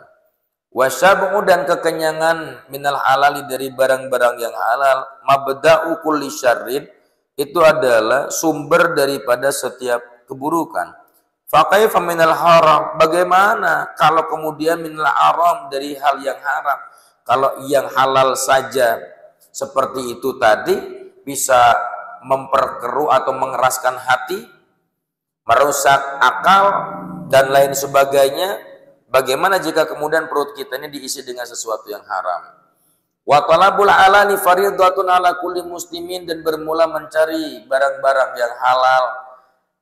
Wasyab'u dan kekenyangan minal halali dari barang-barang yang halal. Mabda'u kulli syarrin itu adalah sumber daripada setiap keburukan. Faqaifa minal haram. Bagaimana kalau kemudian minal haram dari hal yang haram? Kalau yang halal saja seperti itu tadi bisa memperkeruh atau mengeraskan hati, merusak akal dan lain sebagainya. Bagaimana jika kemudian perut kita ini diisi dengan sesuatu yang haram? Wa talabul halali fardhatun ala kulli muslimin, dan bermula mencari barang-barang yang halal,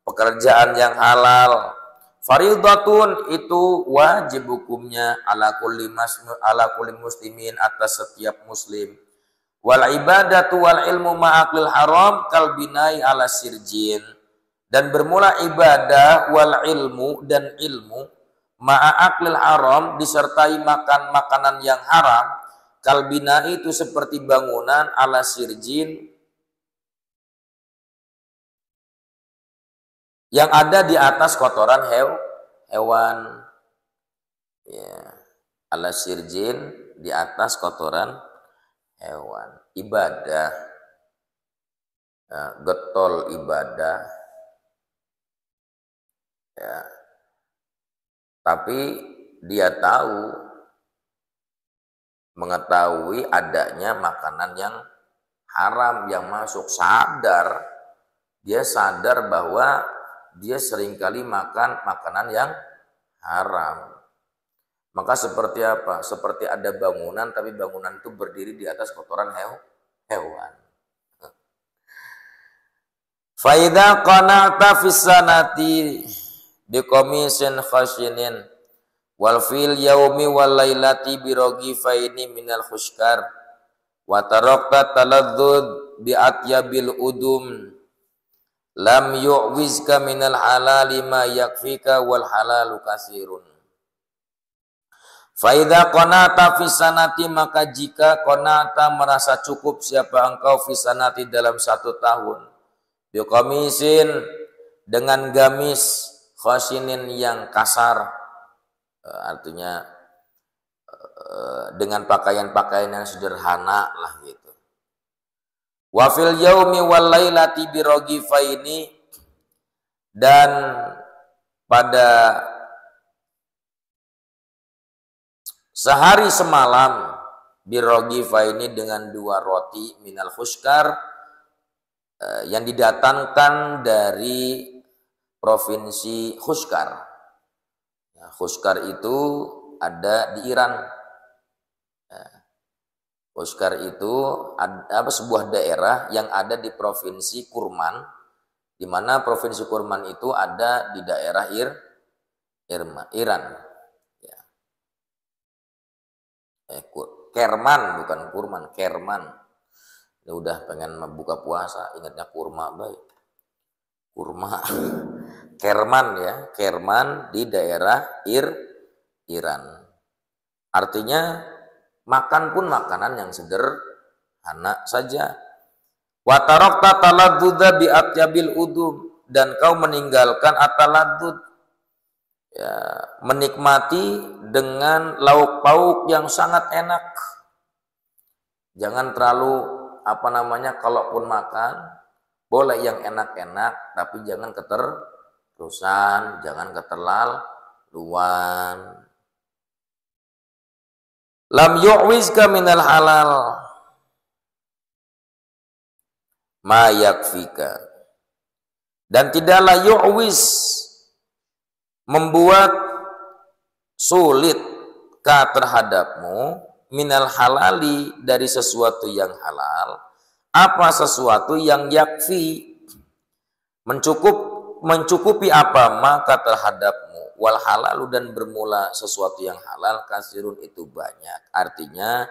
pekerjaan yang halal. Fardhatun itu wajib hukumnya ala kulli muslimin, atas setiap muslim. Wal ibadatu wal ilmu ma'aklil haram kalbinai ala sirjin, dan bermula ibadah wal ilmu dan ilmu ma'aklil haram disertai makan makanan yang haram, kalbinai itu seperti bangunan ala sirjin yang ada di atas kotoran hewan. Ya, ala sirjin di atas kotoran hewan. Ibadah, getol ibadah, ya. Tapi dia mengetahui adanya makanan yang haram yang masuk, dia sadar bahwa dia seringkali makan makanan yang haram. Maka seperti apa? Seperti ada bangunan, tapi bangunan itu berdiri di atas kotoran hewan. Faida qana'ta fis sanati biqamisin khashinin wal fil yaumi wal lailati birogifaini minal khushkar wa tarakta taladzud bi atyabil udum lam yu'wizka minal halali ma yakfika wal halalu katsirun. Fa idza qanata fi sanati, maka jika qanata merasa cukup siapa engkau fi sanati dalam 1 tahun, bi qamisin dengan gamis, khasinin yang kasar, artinya dengan pakaian-pakaian yang sederhana lah gitu. Wa fil yaumi wal lailati bi ragifaini, dan pada sehari semalam bi ragifaini dengan 2 roti minal khuskar, yang didatangkan dari provinsi Khuskar. Ya, Khuskar itu ada di Iran. Khuskar itu sebuah daerah yang ada di provinsi Kurman, di mana provinsi Kurman itu ada di daerah Iran. Ya. Kerman, bukan Kurman, Kerman. Ya udah pengen buka puasa, ingatnya kurma baik. Kurma. Kerman ya, Kerman di daerah Iran. Artinya makan pun makanan yang sederhana saja. Wa tarakta taladduda bi atyabil udum, dan kau meninggalkan ataladdud, ya, menikmati dengan lauk pauk yang sangat enak. Jangan terlalu kalaupun makan boleh yang enak-enak, tapi jangan keterusan, jangan keterlaluan. Lam yu'wizka minal halal ma yakfika, dan tidaklah yu'wiz membuat sulit ka terhadapmu minal halali dari sesuatu yang halal, apa sesuatu yang yakfi mencukupi apa maka terhadapmu, wal halalu dan bermula sesuatu yang halal kasirun itu banyak. Artinya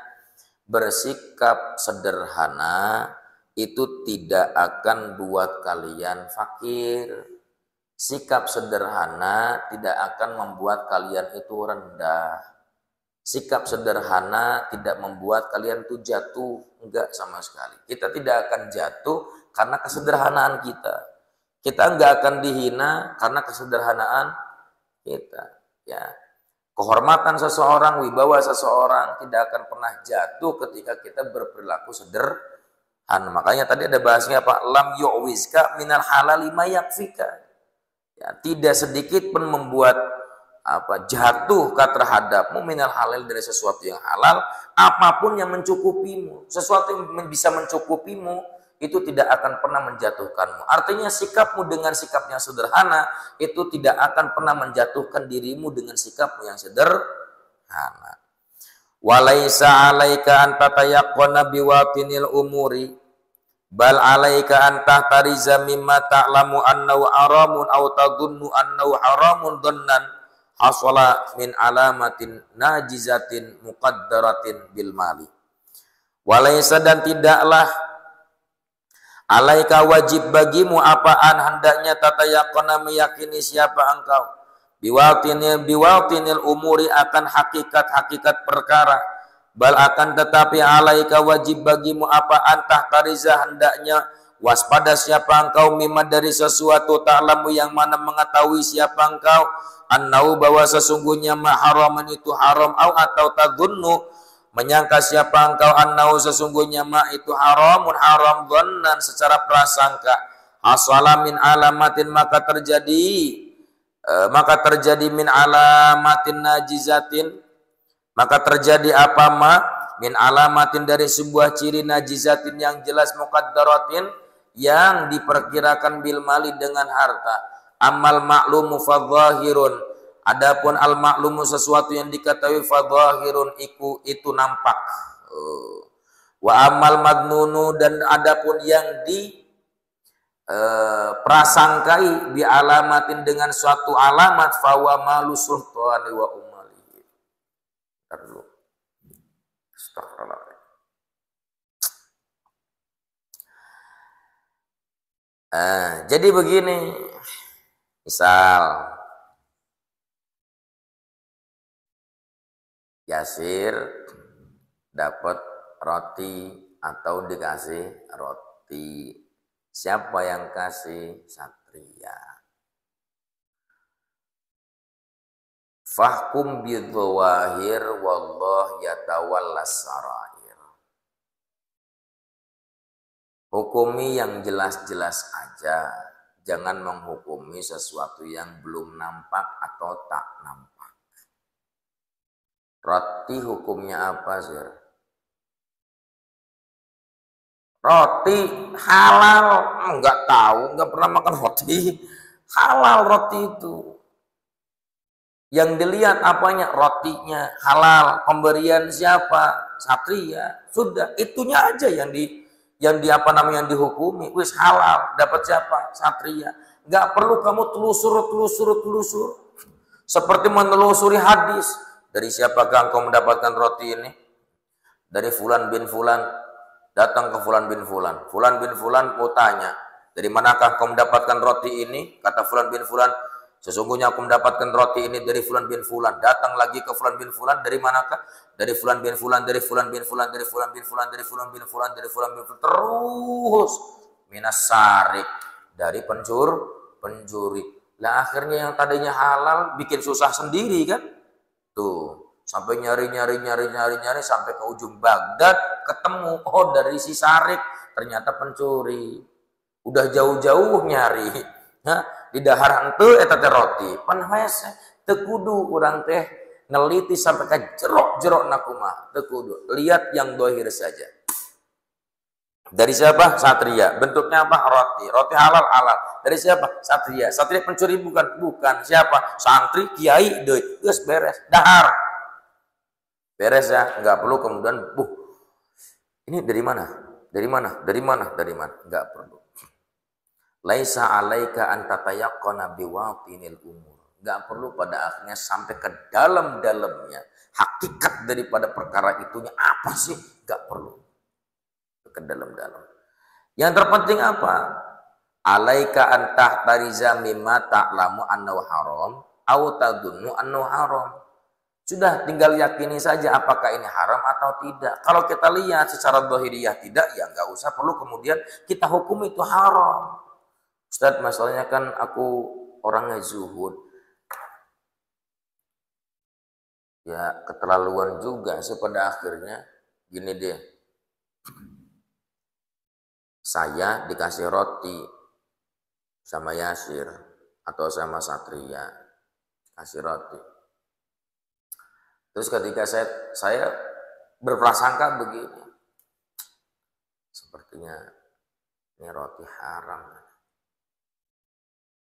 bersikap sederhana itu tidak akan buat kalian fakir. Sikap sederhana tidak akan membuat kalian itu rendah. Sikap sederhana tidak membuat kalian itu jatuh, enggak sama sekali. Kita tidak akan jatuh karena kesederhanaan kita. Kita enggak akan dihina karena kesederhanaan kita. Ya, kehormatan seseorang, wibawa seseorang tidak akan pernah jatuh ketika kita berperilaku sederhana. Makanya tadi ada bahasnya apa? Lam yu'wizka minal halali ma yakfika. Ya, tidak sedikit pun membuat jatuh terhadapmu minal halal dari sesuatu yang halal, apapun yang mencukupimu. Sesuatu yang bisa mencukupimu itu tidak akan pernah menjatuhkanmu. Artinya sikapmu dengan sikapnya sederhana itu tidak akan pernah menjatuhkan dirimu dengan sikapmu yang sederhana. Walaisa alaika an tatayaqqana biwatinil umuri, bal alaika an tahtariza mimma ta'lamu annahu haramun aw tadhunnu annahu haramun dhannan hasala min alamatin najizatin muqaddaratin bil mali. Walaisa, dan tidaklah alaika wajib bagimu apaan hendaknya tatayaqana meyakini siapa engkau biwatinil umuri akan hakikat perkara, bal akan tetapi alaika wajib bagimu apaan tahtariza hendaknya waspada siapa engkau mimma dari sesuatu ta'lamu yang mana mengetahui siapa engkau annau bahwa sesungguhnya ma haraman itu haram atau tadhunnu menyangka siapa engkau annau sesungguhnya ma itu haram dhannan secara prasangka hasala min alamatin maka terjadi min alamatin najizatin maka terjadi apa min alamatin dari sebuah ciri najizatin yang jelas muqaddaratin yang diperkirakan bil mali dengan harta. Amal ma'lumu fadhahirun, adapun al ma'lumu sesuatu yang diketahui fadhahirun itu nampak. Wa amal madnunu, dan adapun yang prasangkai bi alamatin dengan suatu alamat fawa malu sultani wa umali. Astagfirullah. Jadi begini, misal Yasir dapat roti atau dikasih roti. Siapa yang kasih? Satria. Fahkum bidzawahir wallah yatawallas sarair. Hukumi yang jelas-jelas aja. Jangan menghukumi sesuatu yang belum nampak atau tak nampak. Roti hukumnya apa, Sir? Roti halal, enggak tahu, enggak pernah makan roti. Halal roti itu. Yang dilihat apanya? Rotinya halal. Pemberian siapa? Satria. Sudah, itunya aja yang apa namanya yang dihukumi. Wis halal, dapat siapa? Satria. Enggak perlu kamu telusur. Seperti menelusuri hadis. Dari siapakah engkau mendapatkan roti ini? Dari Fulan bin Fulan. Datang ke Fulan bin Fulan. Fulan bin Fulan mau tanya, dari manakah engkau mendapatkan roti ini? Kata Fulan bin Fulan, sesungguhnya aku mendapatkan roti ini dari Fulan bin Fulan. Datang lagi ke Fulan bin Fulan, dari manakah? Dari Fulan bin Fulan, dari Fulan bin Fulan, dari Fulan bin Fulan, dari Fulan bin Fulan, dari Fulan bin Fulan. Terus minas sarik, dari pencuri. Lah akhirnya yang tadinya halal bikin susah sendiri kan? Tuh, sampai nyari sampai ke ujung Baghdad ketemu, oh dari si Sarik ternyata pencuri. Udah jauh-jauh nyari. Nah, di dahar henteu eta teh roti. Pan hese teu kudu urang teh neliti sampai ke jerok nakumah. Teu kudu. Lihat yang dohir saja. Dari siapa? Satria. Bentuknya apa? Roti. Roti halal. Dari siapa? Satria. Satria pencuri bukan. Siapa? Santri, kiai, deui. Geus beres. Dahar. Beres ya. Enggak perlu kemudian, ini dari mana? Enggak perlu. Laisa alaika an tatayaqqana biwatinil umur. Enggak perlu pada akhirnya sampai ke dalam-dalamnya. Hakikat daripada perkara itunya apa sih? Enggak perlu ke dalam-dalam. Yang terpenting apa? Alaika an tahtariza mimma ta'lamu annahu haram au tadunnu annahu haram. Sudah tinggal yakini saja apakah ini haram atau tidak. Kalau kita lihat secara zahiriyah tidak, ya enggak usah perlu kemudian kita hukum itu haram. Ustaz, masalahnya kan aku orangnya zuhud. Ya keterlaluan juga sih pada akhirnya. Gini deh. Saya dikasih roti sama Yasir atau sama Satria, kasih roti. Terus ketika saya berprasangka begini, sepertinya ini roti haram.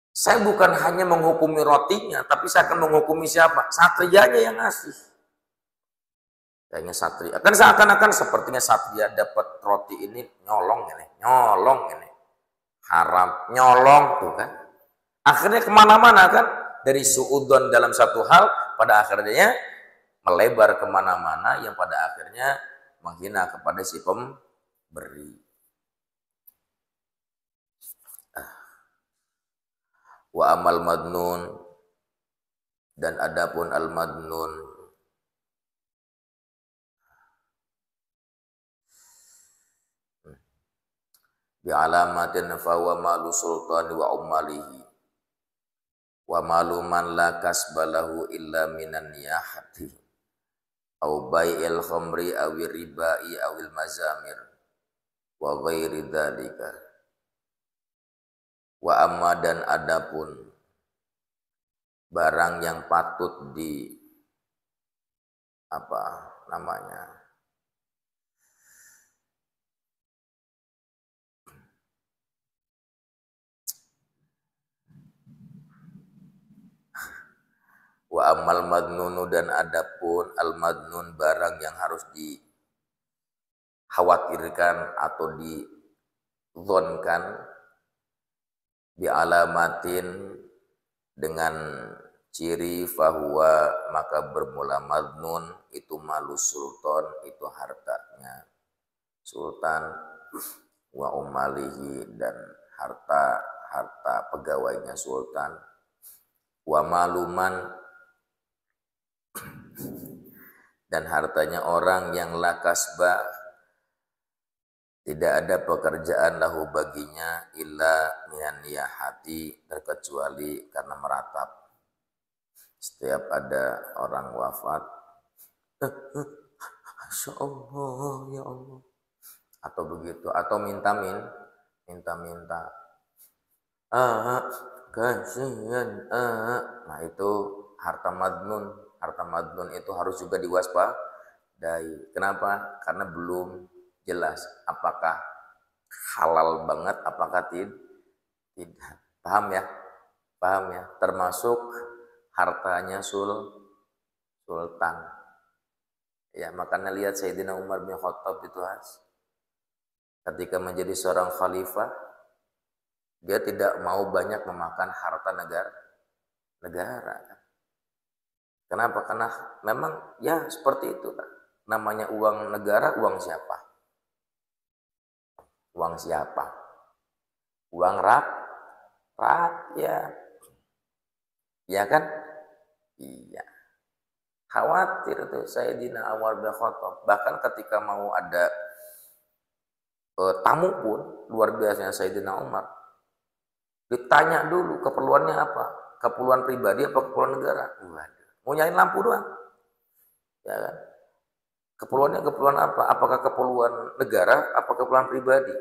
Saya bukan hanya menghukumi rotinya, tapi saya akan menghukumi siapa? Satrianya yang ngasih. Kayaknya Satria. Kan seakan-akan sepertinya Satria dapat roti ini nyolong ini. Haram, nyolong tuh kan. Akhirnya kemana-mana kan. Dari suudon dalam satu hal, pada akhirnya melebar kemana-mana yang pada akhirnya menghina kepada si pemberi. Wa amal madnun, dan adapun al madnun, bi alamatin fa wa malu sultani wa ummalihi wa malu man la kasbalahu illa minan niyahati au bai'il khamri aw ribai awil mazamir wa ghairi dzalika. Wa amma, dan adapun barang yang patut di apa namanya wa amal madnunu, dan adapun al madnun barang yang harus dikhawatirkan atau dizonkan bi alamatin, dengan ciri fahuwa, maka bermula madnun itu malu sultan, itu hartanya sultan, wa umalihi, dan harta pegawainya sultan. Wa maluman, dan hartanya orang yang la kasba, tidak ada pekerjaan lahu baginya illa minan niyahati, terkecuali karena meratap. Setiap ada orang wafat, Masya Allah, ya Allah, atau begitu, atau minta, kasihan, nah itu harta madnun itu harus juga diwaspadai. Kenapa? Karena belum jelas apakah halal banget, apakah tidak. Paham ya? Termasuk hartanya sultan. Ya, makanya lihat Sayyidina Umar bin Khattab itu ketika menjadi seorang khalifah, dia tidak mau banyak memakan harta negara. Kenapa? Karena memang ya seperti itu. Namanya uang negara, uang siapa? Uang rakyat. Ya kan? Iya. Khawatir tuh Sayyidina Umar bin Khattab. Bahkan ketika mau ada tamu pun, luar biasanya Sayyidina Umar, ditanya dulu keperluannya apa? Keperluan pribadi apa keperluan negara? Mau nyalain lampu doang. Ya kan? Keperluannya keperluan apa? Apakah keperluan negara apa keperluan pribadi?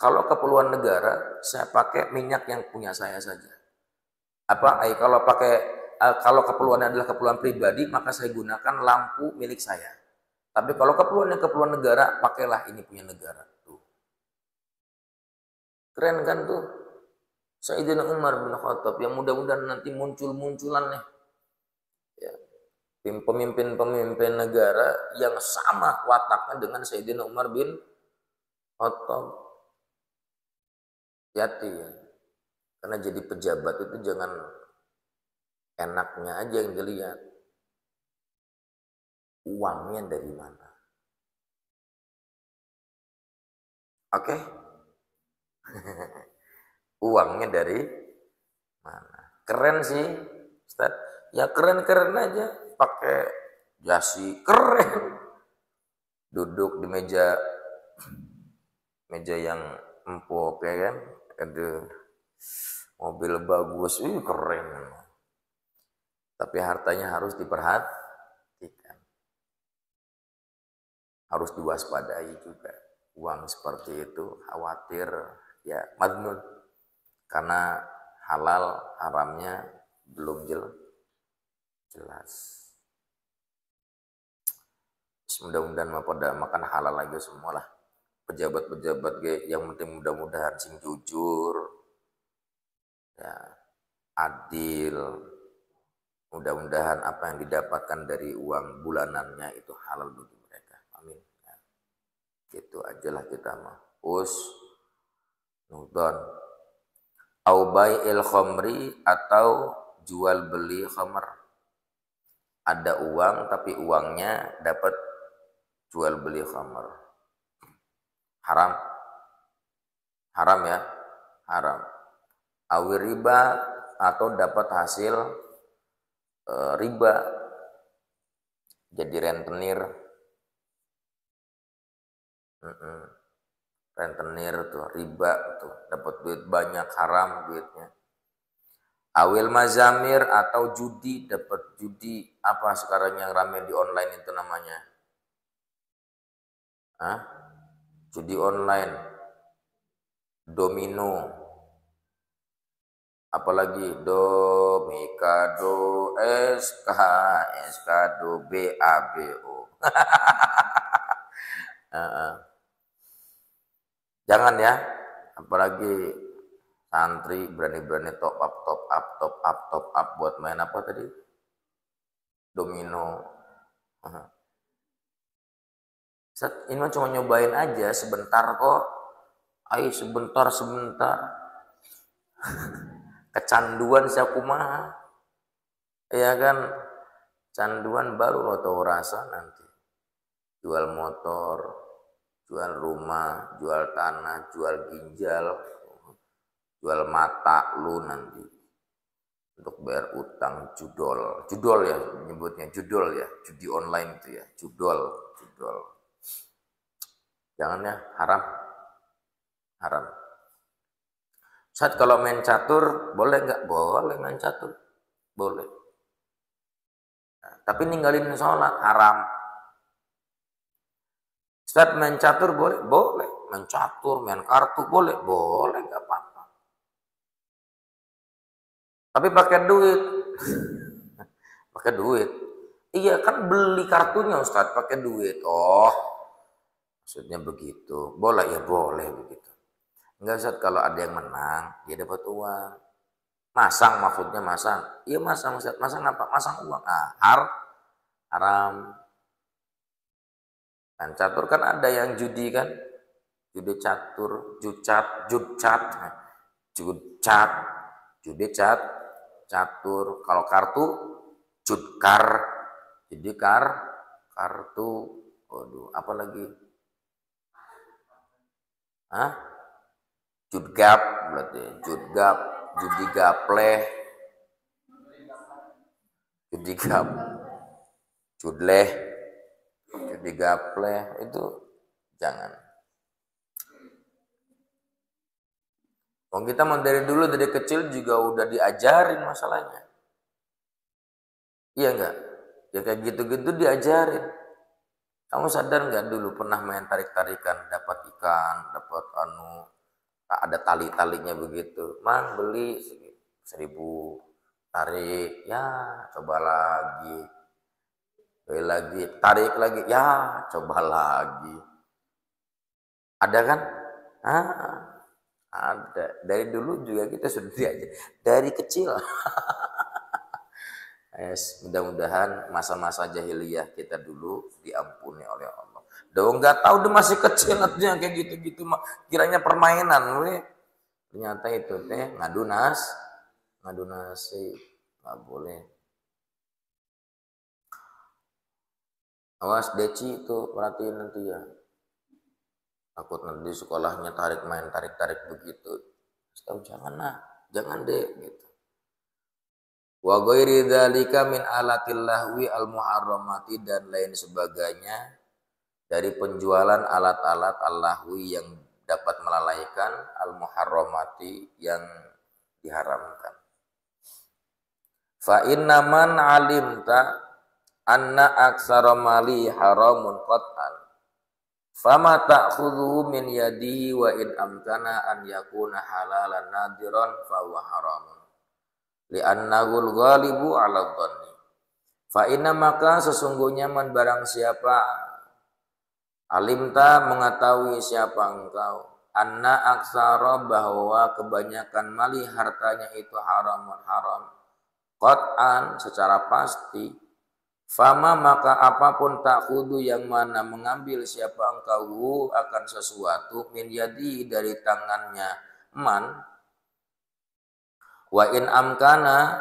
Kalau keperluan negara, saya pakai minyak yang punya saya saja. Kalau keperluannya adalah keperluan pribadi, maka saya gunakan lampu milik saya. Tapi kalau keperluan negara, pakailah ini punya negara. Tuh. Keren kan tuh? Sayyidina Umar bin Khattab yang mudah-mudahan nanti munculan nih. Ya. Pemimpin-pemimpin negara yang sama wataknya dengan Sayyidina Umar bin Khattab. Hati ya. Karena jadi pejabat itu jangan enaknya aja yang dilihat. Uangnya dari mana? Oke? Uangnya dari mana? Keren sih, Ustaz. Ya keren-keren aja, pakai jasi keren. Duduk di meja yang empuk ya kan, ada mobil bagus, keren. Tapi hartanya harus diperhatikan, harus diwaspadai juga. Uang seperti itu khawatir ya madnun, karena halal haramnya belum jelas. Mudah-mudahan pada makan halal lagi semualah. Pejabat-pejabat yang penting mudah-mudahan sing jujur, ya, adil. Mudah-mudahan apa yang didapatkan dari uang bulanannya itu halal bagi mereka. Amin. Ya. Gitu ajalah kita mah. Nudon. Au bai'il khamri, atau jual beli khamr. Ada uang tapi uangnya dapat jual beli khamr. Haram ya, haram. Awir riba, atau dapat hasil riba, jadi rentenir. Rentenir tuh riba tuh, dapat duit banyak, haram duitnya. Awil mazamir, atau judi, dapat judi. Apa sekarang yang ramai di online itu namanya? Judi online, domino, apalagi Mikado, Skado, BABO. Jangan ya, apalagi santri berani-berani top up buat main apa tadi? Domino. Ini mah cuma nyobain aja sebentar kok. Ayo sebentar. Kecanduan sakumaha. Ya kan? Canduan baru lo tahu rasa nanti. Jual motor, jual rumah, jual tanah, jual ginjal. jual mata lu nanti untuk bayar utang. Judol ya nyebutnya, judol ya, judi online itu ya, judol. Jangan ya, haram. Saat kalau main catur boleh nggak? Boleh main catur, boleh. Nah, tapi ninggalin sholat haram. Saat main catur boleh, main catur, main kartu boleh, nggak apa-apa. Tapi pakai duit, pakai duit. Iya kan beli kartunya Ustadz pakai duit. Oh, maksudnya begitu. Boleh ya boleh begitu. Enggak Ustadz, kalau ada yang menang dia dapat uang. Masang maksudnya masang. Iya masang Ustadz. Masang apa? Masang uang. Ah, haram. Kan catur kan ada yang judi kan. Judi catur, judcat, judi catur. Kalau kartu judkar. Jadi kartu. Waduh, apa lagi? Hah? Judgap berarti. Judgap, judi gapleh. Judi gap. Judleh. Judi gapleh itu jangan. Kalau kita mau dari dulu dari kecil juga udah diajarin masalahnya. Iya enggak? Ya kayak gitu-gitu diajarin. Kamu sadar nggak dulu pernah main tarik-tarikan, dapat ikan, dapat ada tali-talinya begitu. Mang beli 1.000, tarik, ya coba lagi. Beli lagi, tarik lagi, ya coba lagi. Ada kan? Ada. Dari dulu juga kita sudah diajar. Dari kecil. Yes, mudah-mudahan masa-masa jahiliyah kita dulu diampuni oleh Allah. Dong nggak tahu dia masih kecil artinya kayak gitu-gitu mah kiranya permainan, we. Ternyata itu teh ngadu nasi nggak boleh. Awas Deci itu perhatiin nanti ya. Takut nanti sekolahnya tarik begitu. Tahu jangan deh gitu. Wa ghairi dzalika min alatil lahwi al muharramati, dan lain sebagainya dari penjualan alat-alat al-lahwi yang dapat melalaikan, al muharramati yang diharamkan. Fa inna man alimta anna aksara mali haramun qat'an fama ta'khudhu min yadihi wa in amkana an yakuna halalan nadiran fa huwa haramun li'annahul ghalibu 'ala dhanni. Fa inna, maka sesungguhnya man barang siapa alimta mengetahui siapa engkau anna aksara bahwa kebanyakan mali hartanya itu haram qat'an secara pasti, fama maka apapun ta'khudhu yang mana mengambil siapa engkau akan sesuatu min yadi dari tangannya man, wa in amkana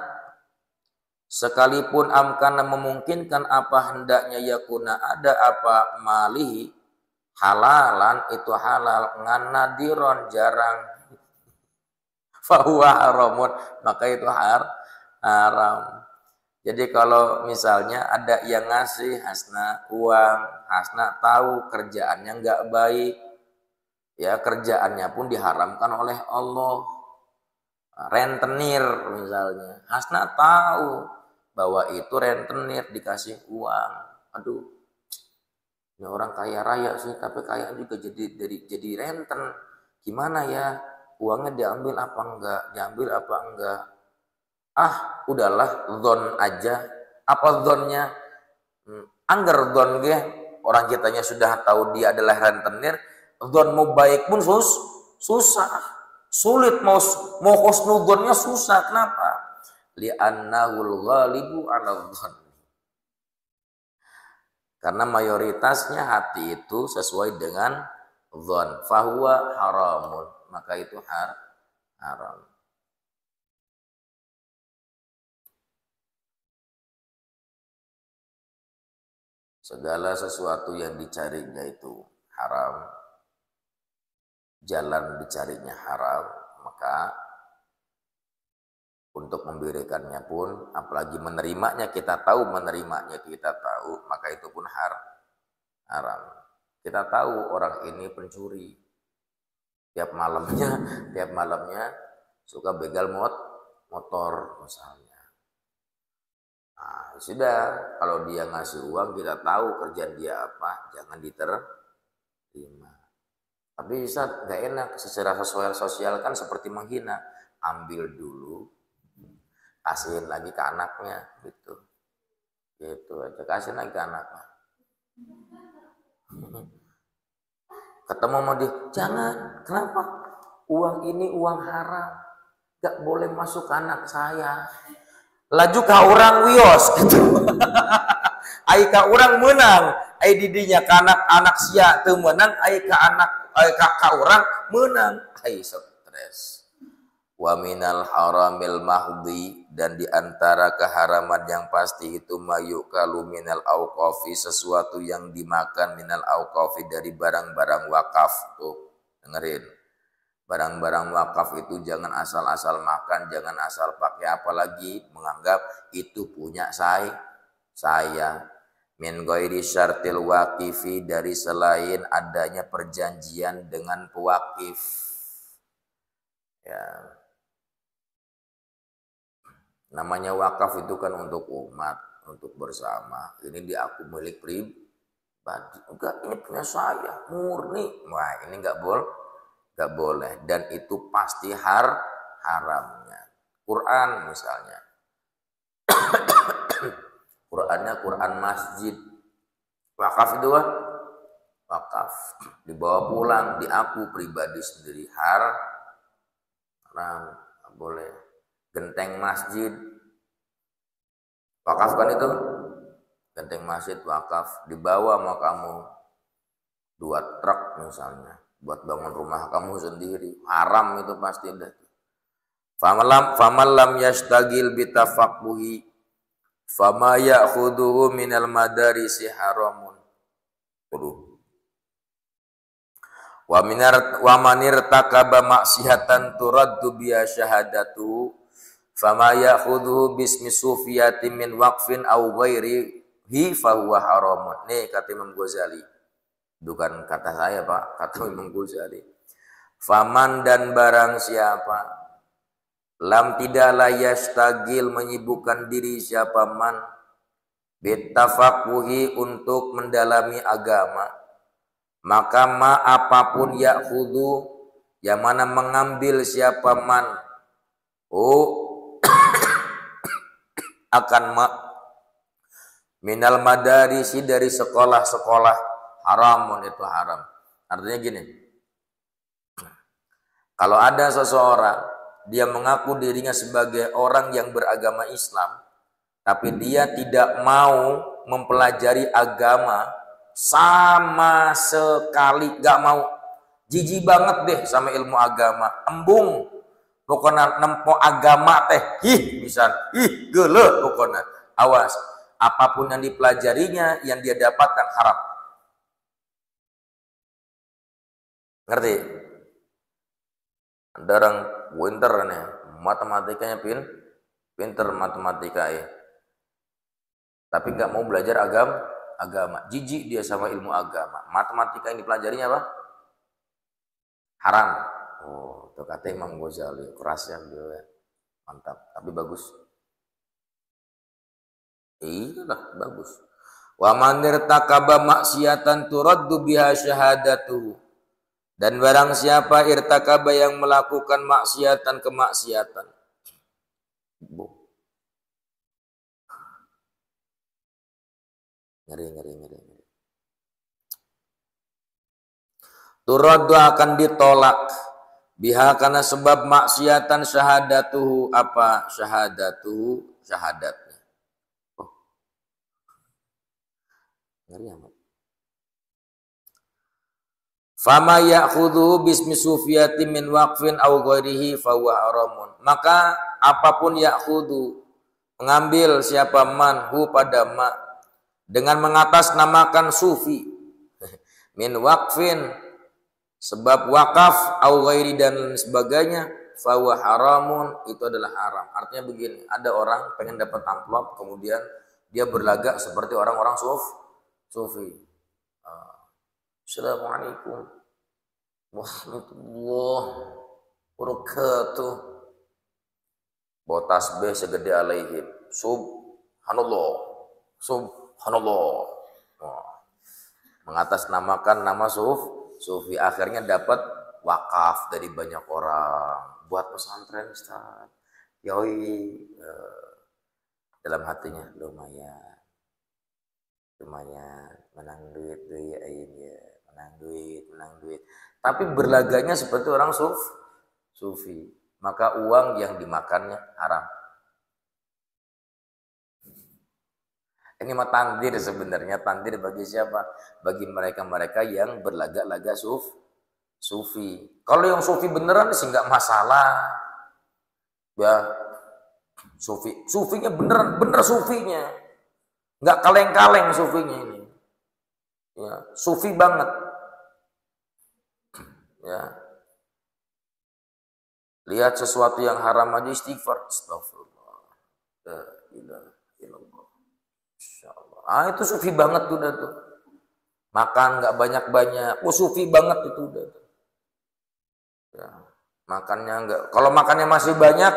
sekalipun amkana memungkinkan apa hendaknya yakuna ada apa malihi halalan itu halal nganadiron jarang fahuwa haramun maka itu haram. Jadi kalau misalnya ada yang ngasih Hasna uang, Hasna tahu kerjaannya nggak baik, ya kerjaannya pun diharamkan oleh Allah. Rentenir misalnya, Hasna tahu bahwa itu rentenir dikasih uang. Aduh, ini orang kaya raya sih, tapi kaya juga jadi renten. Gimana ya? Uangnya diambil apa enggak? Ah, udahlah, zon aja. Apa zonnya? Angger zon ge. Orang kitanya sudah tahu dia adalah rentenir, zon mau baik pun susah. Sulit mau husnudzonnya susah. Kenapa? Li'annahul ghalibu 'ala dhanni. Karena mayoritasnya hati itu sesuai dengan dzan. Fahuwa haramun. Maka itu haram. Segala sesuatu yang dicarinya itu haram, jalan dicarinya haram, maka untuk memberikannya pun, apalagi menerimanya kita tahu, maka itu pun haram. Kita tahu orang ini pencuri, tiap malamnya suka begal motor misalnya. Nah, sudah, kalau dia ngasih uang kita tahu kerjaan dia apa, jangan diterima. Tapi Ustaz, nggak enak, secara sosial kan seperti menghina. Ambil dulu, kasihin lagi ke anaknya, gitu aja, kasihin lagi ke anaknya. Ketemu sama dia, jangan, kenapa? Uang ini uang haram, gak boleh masuk ke anak saya. Laju ka orang wios gitu. Ai ka orang menang, ai didinya ke anak sia teu menang, ai ka orang menang, ai stres. Wa minal haramil mahdi, dan diantara keharaman yang pasti itu mayukalu minal auqafi, sesuatu yang dimakan minal auqafi dari barang-barang wakaf. Tuh dengerin, barang-barang wakaf itu jangan asal-asal makan, jangan asal pakai, apalagi menganggap itu punya saya. Min ghairi syartil waqifi, dari selain adanya perjanjian dengan pewakif. Ya. Namanya wakaf itu kan untuk umat, untuk bersama. Ini diaku milik pribadi. Enggak, ini punya saya, murni. Wah, ini enggak boleh. Dan itu pasti haramnya. Quran misalnya. Qurannya Quran masjid. Wakaf itu wakaf. Dibawa pulang, diaku pribadi sendiri. Haram. Enggak boleh. Genteng masjid wakaf kan itu, genteng masjid wakaf, dibawa sama kamu 2 truk misalnya buat bangun rumah kamu sendiri, haram itu pasti dah. Faman lam yastagil bitafaqquhi fama ya'khudhuhu minal madarisi haramun. Wa manir takaba maksihatan turaddu biha syahadatu fama ya'khudhu bismi sufiyati min waqfin aw ghairihi fahuwa haramun. Nih kata Imam Ghazali. Bukan kata saya Pak, kata Imam Ghazali. Faman, dan barang siapa, lam tidaklah yastagil, menyibukkan diri siapa man, bitafaqquhi, untuk mendalami agama, maka ma apapun ya'khudhu, yang mana mengambil siapa man, akan minal madarisi, dari sekolah-sekolah, haramun, itu haram. Artinya gini, kalau ada seseorang dia mengaku dirinya sebagai orang yang beragama Islam, tapi dia tidak mau mempelajari agama sama sekali, gak mau, jijik banget deh sama ilmu agama, embung pokoknya nempo agama teh, gele pokoknya. Awas, apapun yang dipelajarinya, yang dia dapatkan haram. Ngerti? Ada orang pinter nih, matematikanya pinter matematika ya. Tapi nggak mau belajar agama, jijik dia sama ilmu agama. Matematika yang dipelajarinya apa? Haram. Oh, itu kata Imam Ghazali, keras ya beliau ya. Mantap, tapi bagus. Iyalah, bagus. Wa man irtakaba maksiatan turaddu biha syahadatuhu. Dan barang siapa irtakaba, yang melakukan kemaksiatan. Ngeri. Turaddu, akan ditolak, biha, karena sebab maksiatan, syahadatuhu, apa syahadatnya. Ngeri amat. Fama ya'khudhu bismi sufiyati min waqfin aw ghairihi fahuwa haramun. Maka apapun ya'khudhu, mengambil siapa manhu pada ma, dengan mengatasnamakan sufi, min waqfin, sebab wakaf, au ghairi, dan sebagainya, fahuwa haramun, itu adalah haram. Artinya begini, ada orang pengen dapat amplop, kemudian dia berlagak seperti orang-orang sufi. Assalamualaikum warahmatullahi wabarakatuh. Bawa tasbih segede alaihim. Subhanallah. Subhanallah. Mengatasnamakan nama sufi. Akhirnya dapat wakaf dari banyak orang. Buat pesantren, Ustaz. Yoi. Dalam hatinya lumayan. Menang duit ya. Menang duit. Tapi berlagaknya seperti orang sufi. Maka uang yang dimakannya haram. Ini mah tandir sebenarnya. Tandir bagi siapa? Bagi mereka-mereka yang berlagak-lagak sufi. Kalau yang sufi beneran sih nggak masalah. Ya, sufinya bener sufinya. Nggak kaleng-kaleng sufinya ini. Ya, sufi banget. Ya. Lihat sesuatu yang haram aja istighfar. Astagfirullah. La ilaha illallah. Insyaallah. Itu sufi banget tuh udah tuh. Makan nggak banyak-banyak. Sufi banget itu udah tuh. Ya, makannya enggak. Kalau makannya masih banyak,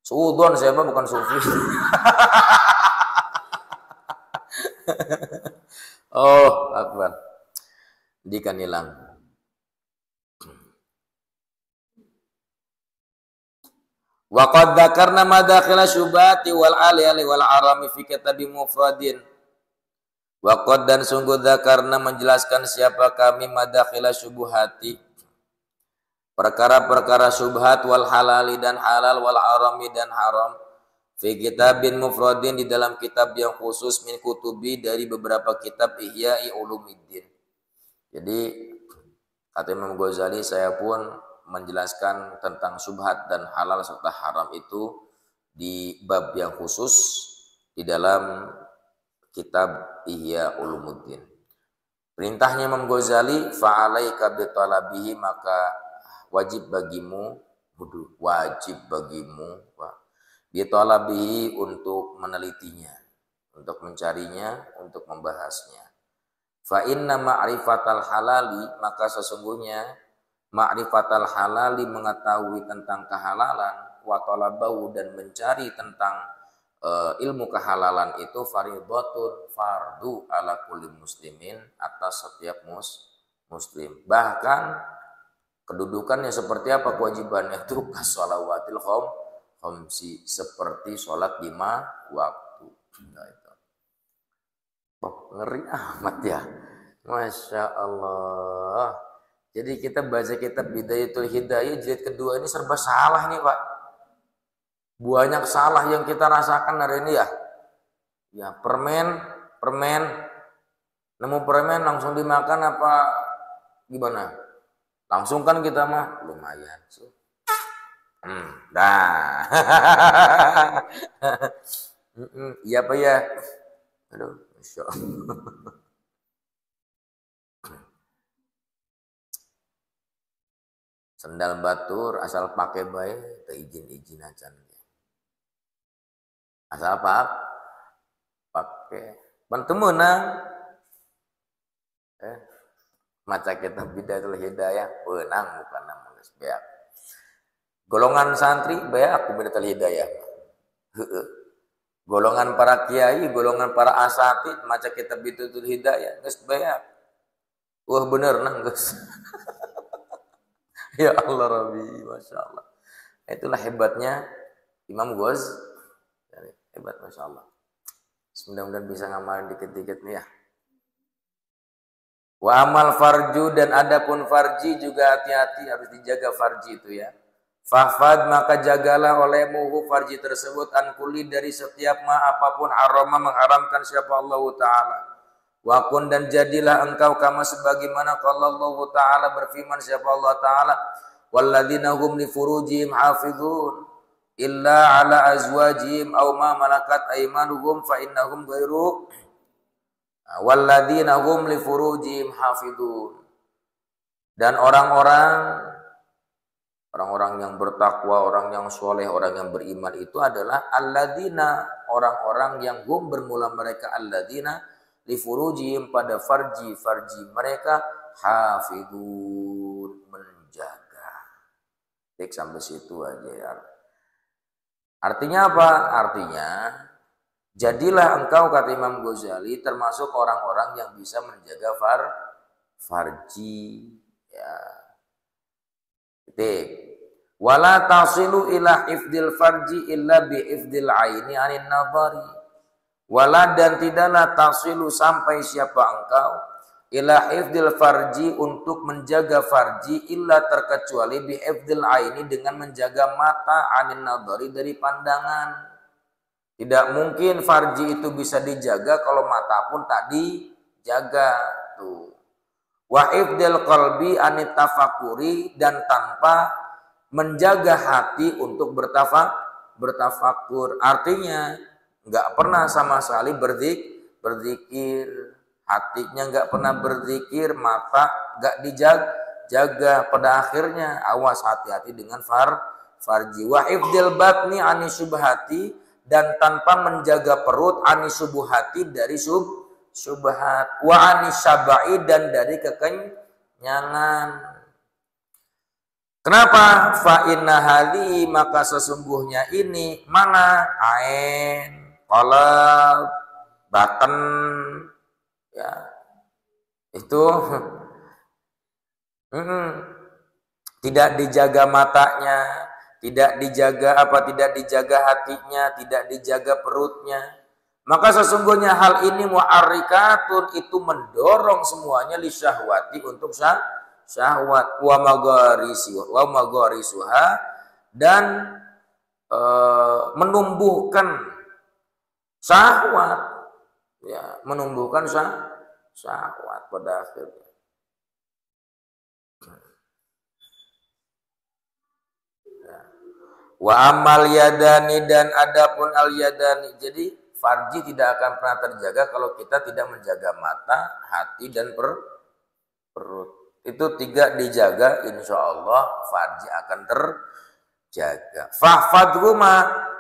suudon siapa bukan sufi. Oh, akbar. Dikan hilang. Wa qad dzakarna madakhila syubhati wal aliyali wal arami fi kitabi mufradin. Wa qad dan sungguh dzakarna menjelaskan siapa kami madakhila syubhati, perkara-perkara syubhat wal halali dan halal wal arami dan haram fi kitabin mufradin di dalam kitab yang khusus min kutubi dari beberapa kitab Ihya'i Ulumuddin. Jadi kata Imam Ghazali, saya pun menjelaskan tentang syubhat dan halal serta haram itu di bab yang khusus di dalam kitab Ihya Ulumuddin. Perintahnya Imam Ghazali, fa'alaika bitalabihi, maka wajib bagimu bitalabihi untuk menelitinya, untuk mencarinya, untuk membahasnya. Fa inna ma'rifatal halali, maka sesungguhnya ma'rifatal halali mengetahui tentang kehalalan, wa talabahu dan mencari tentang ilmu kehalalan itu fardhatun fardu ala kulli muslimin, atas setiap muslim. Bahkan kedudukannya seperti apa kewajibannya itu kasolawatil khamsi, seperti sholat 5 waktu. Nah, itu. Oh, ngeri amat ya. Masya Allah. Jadi kita baca kitab Bidayatul Hidayah jilid kedua ini serba salah nih Pak. Banyak salah yang kita rasakan hari ini ya. Ya permen. Nemu permen langsung dimakan apa gimana? Langsung kan kita mah lumayan. Dah. Iya Pak ya. Aduh, Masya Allah. Sendal batur asal pakai baik teu izin acan. Asal apa? Pakai pentemenang. Maca kitab Bidayatul Hidayah beunang bukan nama geus beak. Golongan santri beak aku Bidayatul Hidayah. Heeh. Golongan para kiai, golongan para asatid maca kitab Bidayatul Hidayah geus beak. Wah bener nang geus. Ya Allah Rabbi, Masya Allah. Itulah hebatnya Imam Ghazali. Hebat Masya Allah. Mudah-mudahan bisa ngamalin dikit-dikit nih ya. Wa amal farju, dan adapun farji juga hati-hati, harus dijaga farji itu ya. Fahfad, maka jagalah olehmu farji tersebut an kulli, dari setiap apapun aroma mengharamkan siapa Allah Ta'ala. Wa kun, dan jadilah engkau kama sebagaimana kalau Allah Ta'ala berfirman siapa Allah Ta'ala, walladzina hum li furujihim hafizun illa ala azwajihim aw ma malakat aymanuhum fa innahum ghairu walladzina hum li furujihim hafizun, dan orang-orang Orang-orang yang bertakwa, orang yang soleh, orang yang beriman itu adalah alladzina, orang-orang yang bermula mereka alladzina li furujihim, pada farji mereka, hafidun, menjaga. Baik, sampai situ aja ya. Artinya apa? Artinya jadilah engkau, kata Imam Ghazali, termasuk orang-orang yang bisa menjaga farji ya. Wala tasilu ila ifdil farji illa bi ifdil aini anin nadhari. Wala, dan tidaklah tasilu, sampai siapa engkau, ila ifdil farji, untuk menjaga farji, illa, terkecuali, bi ifdil aini, dengan menjaga mata, anin nadhari, dari pandangan. Tidak mungkin farji itu bisa dijaga kalau mata pun tak dijaga tuh. Wa ifdil qalbi anit tafakuri, dan tanpa menjaga hati untuk bertafakur. Artinya nggak pernah sama sekali berzikir, hatinya nggak pernah berzikir, mata nggak dijaga. Pada akhirnya awas, hati-hati dengan farji. Wa ifdil batni ani subhati, dan tanpa menjaga perut, ani subuhati, dari subhat. Wa ani syabai, dan dari kekenyangan. Kenapa? Fa inna hadhi, maka sesungguhnya ini, mana, ain, qalb, baten ya, itu tidak dijaga matanya, tidak dijaga hatinya, tidak dijaga perutnya. Maka sesungguhnya hal ini mu'arrikatun, itu mendorong semuanya li syahwati, untuk syahwat, wa magharisuha, dan menumbuhkan syahwat ya, menumbuhkan syahwat pada akhirnya. Wa amal yadani, dan adapun al yadani, jadi farji tidak akan pernah terjaga kalau kita tidak menjaga mata, hati, dan perut. Itu tiga dijaga, insya Allah farji akan terjaga. Fahfadhuma,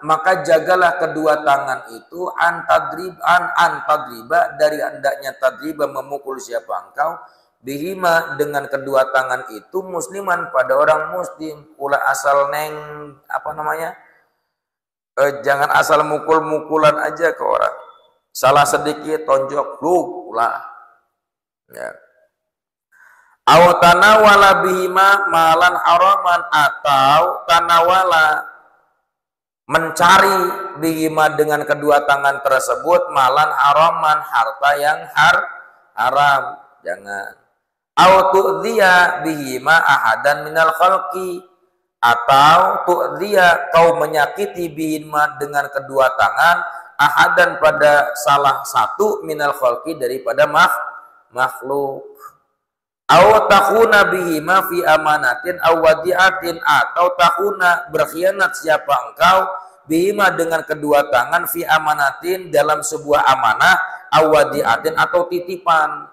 maka jagalah kedua tangan itu, an tadriba, dari hendaknya tadriba, memukul siapa engkau, bihima, dengan kedua tangan itu, musliman, pada orang muslim. Ulah asal jangan asal mukul-mukulan aja ke orang. Salah sedikit tonjok, ulah ya. Aw tanawala bihima malan haraman, atau tanawala, mencari, bihima, dengan kedua tangan tersebut, malan haraman, harta yang haram. Jangan. Aw tu'dhiya bihima ahadan minal khalqi, atau tu'dhiya, kau menyakiti, bihima, dengan kedua tangan, ahadan, pada salah satu, minal khalqi, daripada makhluk. Aw takhuna bihima fi amanatin aw wadi'atin, atau takhuna, berkhianat siapa engkau, bihima, dengan kedua tangan, fi amanatin, dalam sebuah amanah, aw wadi'atin, atau titipan.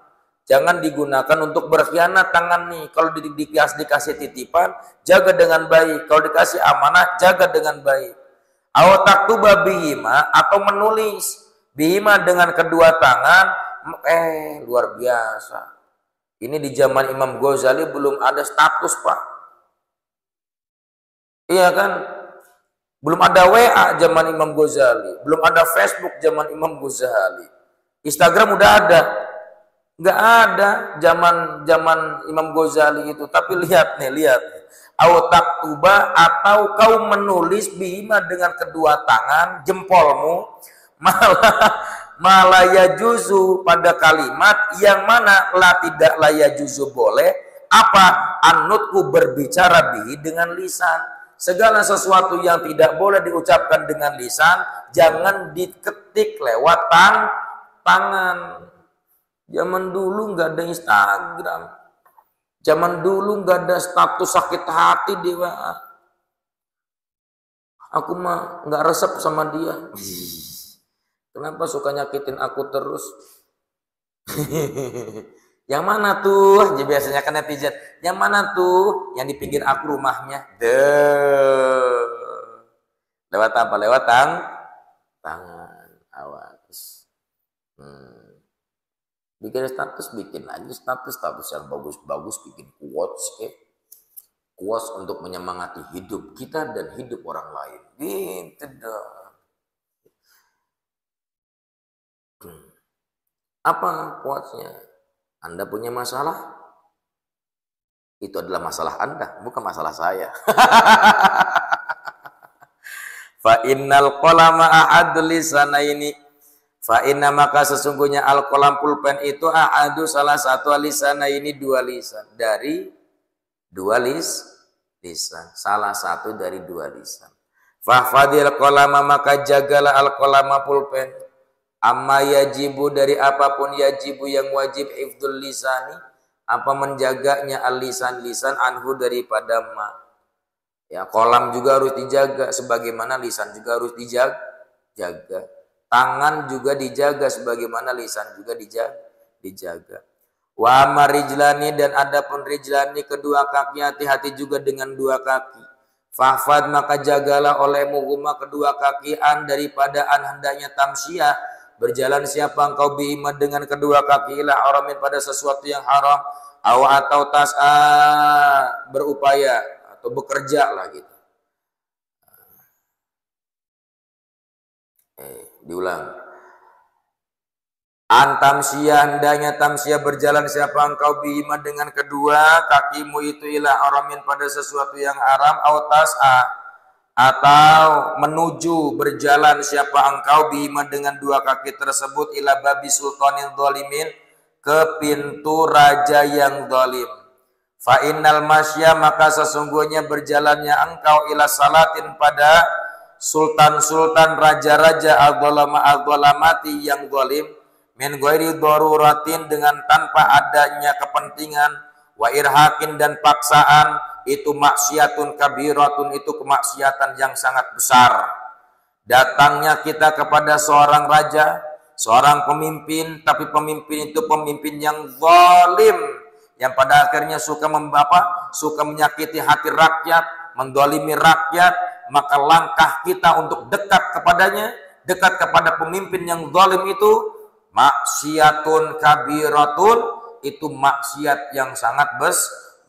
Jangan digunakan untuk berkhianat tangan nih. Kalau dikasih titipan, jaga dengan baik. Kalau dikasih amanah, jaga dengan baik. Aw taktuba bihima, atau menulis, bihima, dengan kedua tangan. Luar biasa. Ini di zaman Imam Ghazali belum ada status, Pak. Iya kan? Belum ada WA zaman Imam Ghazali, belum ada Facebook zaman Imam Ghazali. Instagram udah ada. Nggak ada zaman Imam Ghazali itu. Tapi lihat. Au taktuba, atau kau menulis, bihima, dengan kedua tangan, jempolmu, malaya juzu, pada kalimat yang mana tidak laya juzu boleh, apa, anutku, berbicara bihi, dengan lisan. Segala sesuatu yang tidak boleh diucapkan dengan lisan, jangan diketik lewat tangan. Zaman dulu nggak ada Instagram, zaman dulu nggak ada status sakit hati di WA. Aku mah nggak resep sama dia. Kenapa suka nyakitin aku terus? Yang mana tuh? Jadi biasanya kan netizen. Yang mana tuh? Yang di pinggir aku rumahnya. Lewat apa? Lewat tangan. Awas. Bikin status, bikin lagi status yang bagus-bagus, bikin quotes, quotes untuk menyemangati hidup kita dan hidup orang lain. Gitu dong. Apa quotesnya? Anda punya masalah? Itu adalah masalah Anda, bukan masalah saya. Fa innal qalama ahadul lisanaini. Fa inna maka sesungguhnya al qalam pulpen itu ahadu salah satu lisanaini dua lisan. Dari dua lisan. Salah satu dari dua lisan. Fahfadil qalama maka jagalah al qalama pulpen. Amma yajibu dari apapun yajibu yang wajib hifdzul lisani, apa menjaganya al-lisan anhu daripada ma. Ya, kolam juga harus dijaga sebagaimana lisan juga harus dijaga. Tangan juga dijaga sebagaimana lisan juga dijaga. Wa marijlani dan adapun rijlani kedua kaki, hati-hati juga dengan dua kaki. Fahfad maka jagalah olehmu huma kedua kaki an daripada an hendaknya tamsyiah. Berjalan siapa engkau bihima dengan kedua kaki ila haramin pada sesuatu yang haram, atau tas'a berupaya atau bekerja lah gitu. Diulang. Antamsia hendaknya tamsia berjalan siapa engkau bihima dengan kedua kakimu itu ila haramin pada sesuatu yang haram, atau menuju berjalan siapa engkau bima dengan dua kaki tersebut ila babi sultanin zalimin ke pintu raja yang zalim. Fa innal masya maka sesungguhnya berjalannya engkau ila salatin pada sultan-sultan raja-raja al-zalamati yang zalim min ghairi daruratin dengan tanpa adanya kepentingan wa irhakin dan paksaan itu maksiatun kabiratun itu kemaksiatan yang sangat besar. Datangnya kita kepada seorang raja, seorang pemimpin, tapi pemimpin itu pemimpin yang zalim, yang pada akhirnya suka menyakiti hati rakyat, mendolimi rakyat, maka langkah kita untuk dekat kepadanya, dekat kepada pemimpin yang zalim itu maksiatun kabiratun, itu maksiat yang sangat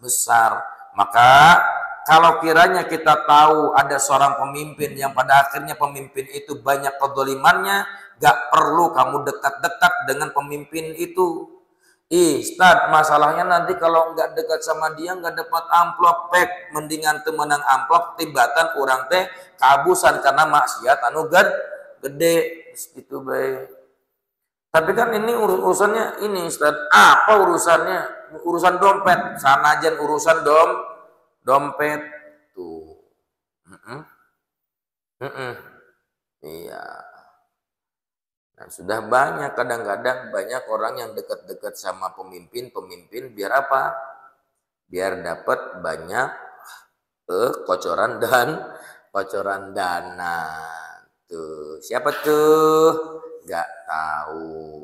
besar. Maka kalau kiranya kita tahu ada seorang pemimpin yang pada akhirnya pemimpin itu banyak kedolimannya, gak perlu kamu dekat-dekat dengan pemimpin itu. Ustaz, masalahnya nanti kalau nggak dekat sama dia nggak dapat amplop pek, mendingan temenang amplop tibatan kurang teh kabusan karena maksiat anu gede gitu baik. Tapi kan ini urusannya ini Ustaz, apa urusannya? Urusan dompet, sanajan urusan dompet tuh. Iya. Nah, sudah banyak kadang-kadang banyak orang yang dekat-dekat sama pemimpin biar apa? Biar dapat banyak kocoran dana. Tuh, siapa tuh? Gak tahu.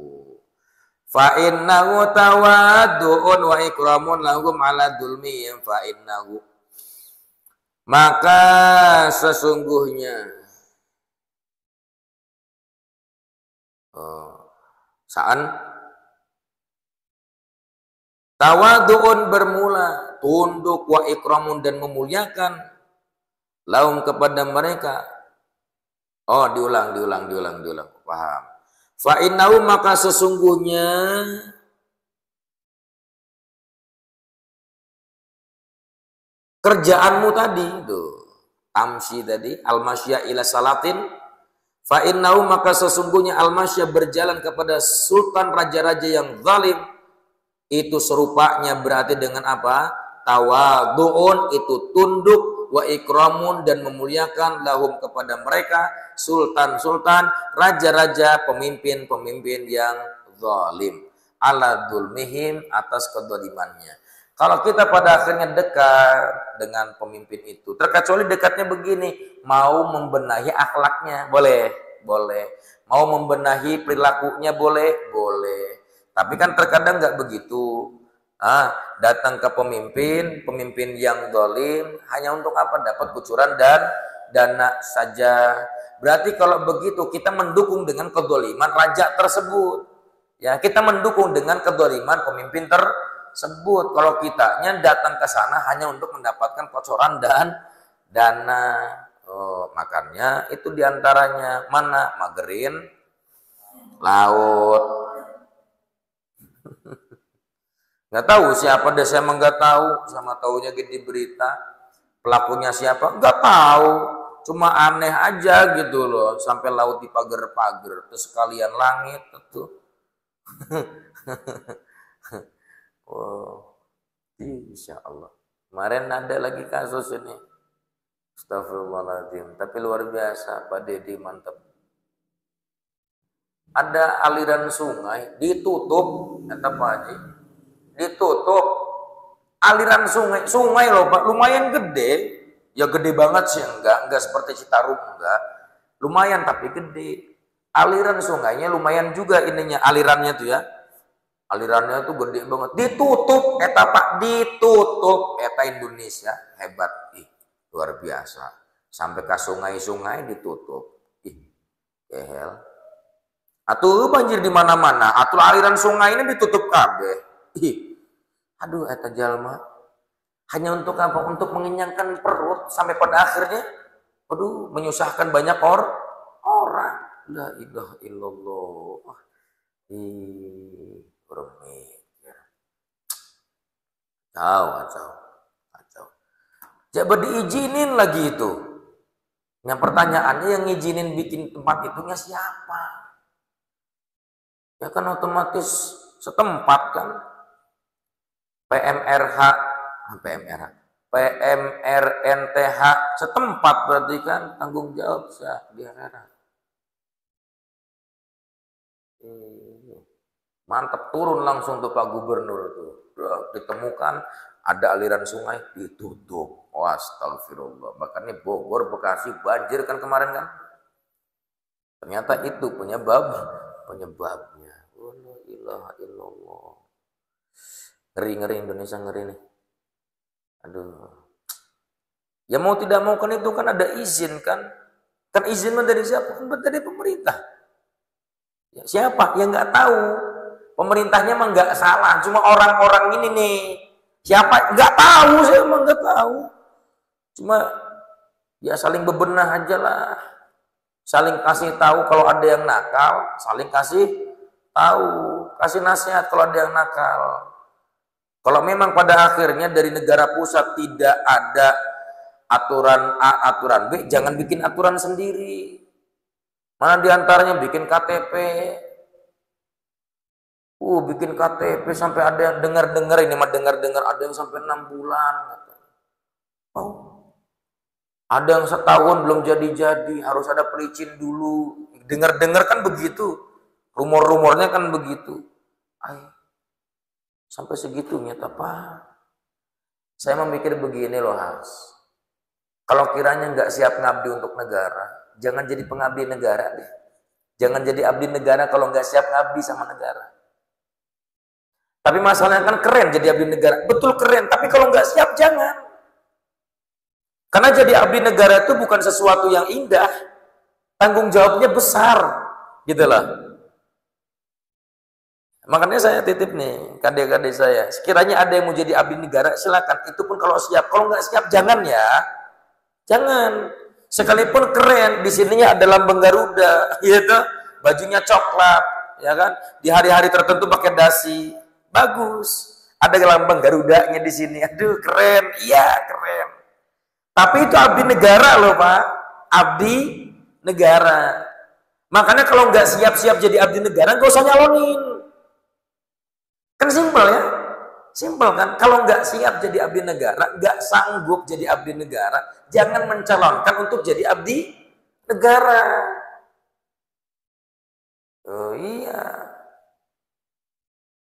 Fa innahu tawaddu'un wa ikramun lahum ala dzulmihim fa innahu maka sesungguhnya tawaddu'un bermula tunduk wa ikramun dan memuliakan lahum kepada mereka. Diulang. Paham? Fa innahu maka sesungguhnya kerjaanmu tadi tuh tamsi tadi al-masya ila salatin fa innahu maka sesungguhnya al-masya berjalan kepada sultan raja-raja yang zalim itu serupanya berarti dengan apa? Tawadhu'un itu tunduk wa ikramun dan memuliakan lahum kepada mereka sultan-sultan, raja-raja, pemimpin-pemimpin yang zalim ala dzulmihim atas kedzalimannya. Kalau kita pada akhirnya dekat dengan pemimpin itu, terkecuali dekatnya begini, mau membenahi akhlaknya, boleh. Mau membenahi perilakunya, boleh. Tapi kan terkadang nggak begitu. Datang ke pemimpin yang zalim hanya untuk apa? Dapat kucuran dan dana saja. Berarti kalau begitu kita mendukung dengan kezaliman raja tersebut. Ya, kita mendukung dengan kezaliman pemimpin tersebut. Kalau kitanya datang ke sana hanya untuk mendapatkan kocoran dan dana. Makanya itu diantaranya mana? Magerin laut. Nggak tahu siapa deh, saya emang nggak tahu. Sama taunya di berita. Pelakunya siapa? Nggak tahu. Cuma aneh aja gitu loh. Sampai laut dipager-pager. Terus sekalian langit itu. Oh, insya Allah. Kemarin ada lagi kasus ini. Astagfirullahaladzim. Tapi luar biasa, Pak Deddy mantap. Ada aliran sungai ditutup, kata Pak Haji. Ditutup aliran sungai loh Pak, lumayan gede. Ya gede banget sih, enggak seperti Citarum, enggak. Lumayan tapi gede. Aliran sungainya lumayan juga ininya, alirannya tuh ya. Alirannya tuh gede banget. Ditutup, eta Pak, ditutup. Eta Indonesia hebat. Luar biasa. Sampai ke sungai-sungai ditutup. Kehel. Atuh banjir di mana-mana. Atuh aliran sungai ini ditutup kabeh. Aduh, eta jalma. Hanya untuk apa? Untuk mengenyangkan perut sampai pada akhirnya, aduh, menyusahkan banyak orang. La ilaha illallah. Bermikir. Kacau. Jadi diizinin lagi itu. Yang pertanyaannya yang ngizinin bikin tempat itunya siapa? Ya kan otomatis setempat kan. PMRNTH setempat berarti kan tanggung jawab di akhirat. Mantap, turun langsung tuh Pak Gubernur tuh. Ditemukan ada aliran sungai ditutup. Astagfirullah. Makanya Bogor, Bekasi banjir kan kemarin kan. Ternyata itu penyebabnya. La ilaha illallah. Ngeri Indonesia ngeri nih. Aduh. Ya mau tidak mau kan itu kan ada izin kan. Kan izin dari siapa? Kan dari pemerintah. Ya, siapa? Yang nggak tahu. Pemerintahnya emang nggak salah. Cuma orang-orang ini nih. Siapa? Nggak tahu. Saya emang nggak tahu. Cuma ya saling bebenah aja lah. Saling kasih tahu kalau ada yang nakal. Saling kasih tahu. Kasih nasihat kalau ada yang nakal. Kalau memang pada akhirnya dari negara pusat tidak ada aturan A, aturan B, jangan bikin aturan sendiri. Mana diantaranya bikin KTP. Bikin KTP sampai ada yang dengar ini mah dengar ada yang sampai 6 bulan. Ada yang setahun belum jadi, harus ada pelicin dulu. Dengar kan begitu. Rumor-rumornya kan begitu. Sampai segitunya apa? Saya memikir begini loh Has. Kalau kiranya nggak siap ngabdi untuk negara, jangan jadi pengabdi negara deh. Jangan jadi abdi negara kalau nggak siap ngabdi sama negara. Tapi masalahnya kan keren jadi abdi negara. Betul keren, tapi kalau nggak siap jangan. Karena jadi abdi negara itu bukan sesuatu yang indah. Tanggung jawabnya besar. Gitu lah. Makanya saya titip nih, kadek-kadek saya. Sekiranya ada yang mau jadi abdi negara, silakan. Itu pun kalau siap. Kalau nggak siap, jangan ya. Jangan. Sekalipun keren, di sininya ada lambang Garuda, gitu. Bajunya coklat, ya kan? Di hari-hari tertentu pakai dasi, bagus. Ada lambang Garudanya di sini. Aduh, keren. Iya, keren. Tapi itu abdi negara loh, Pak. Abdi negara. Makanya kalau nggak siap-siap jadi abdi negara, nggak usah nyalonin. Kan simpel ya, simpel kan. Kalau nggak siap jadi abdi negara, nggak sanggup jadi abdi negara, jangan mencalonkan untuk jadi abdi negara. Oh iya,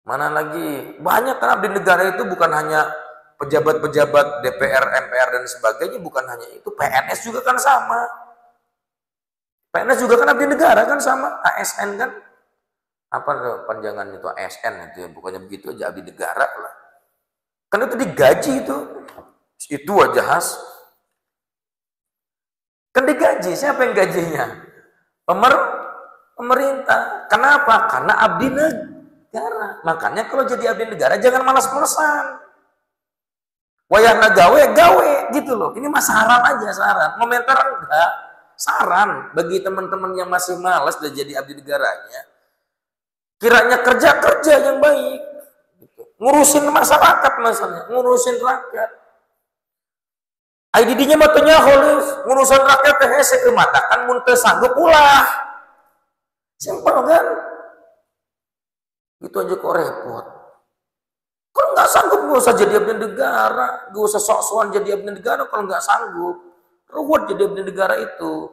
mana lagi banyak kan abdi negara itu bukan hanya pejabat-pejabat DPR, MPR dan sebagainya, bukan hanya itu. PNS juga kan sama. PNS juga kan abdi negara kan sama, ASN kan. apa panjangan itu ASN itu ya, pokoknya begitu aja, abdi negara lah. Kan itu digaji itu aja khas. Kan digaji, siapa yang gajinya? Pemerintah. Kenapa? Karena abdi negara. Makanya kalau jadi abdi negara jangan malas-malasan. Wayahna gawe gitu loh. Ini mah saran aja, saran. Komentar enggak. Saran bagi teman-teman yang masih malas dan jadi abdi negaranya. Kiranya kerja yang baik. Ngurusin masyarakat masalahnya, ngurusin rakyat. IDD-nya matanya holis, ngurusan rakyat teh hese matakan mun teu sanggup ulah. Simpel kan? Itu aja kok repot. Kalau nggak sanggup nggak usah jadi abdi negara, nggak usah sok-sokan jadi abdi negara kalau nggak sanggup. Ruwet jadi abdi negara itu.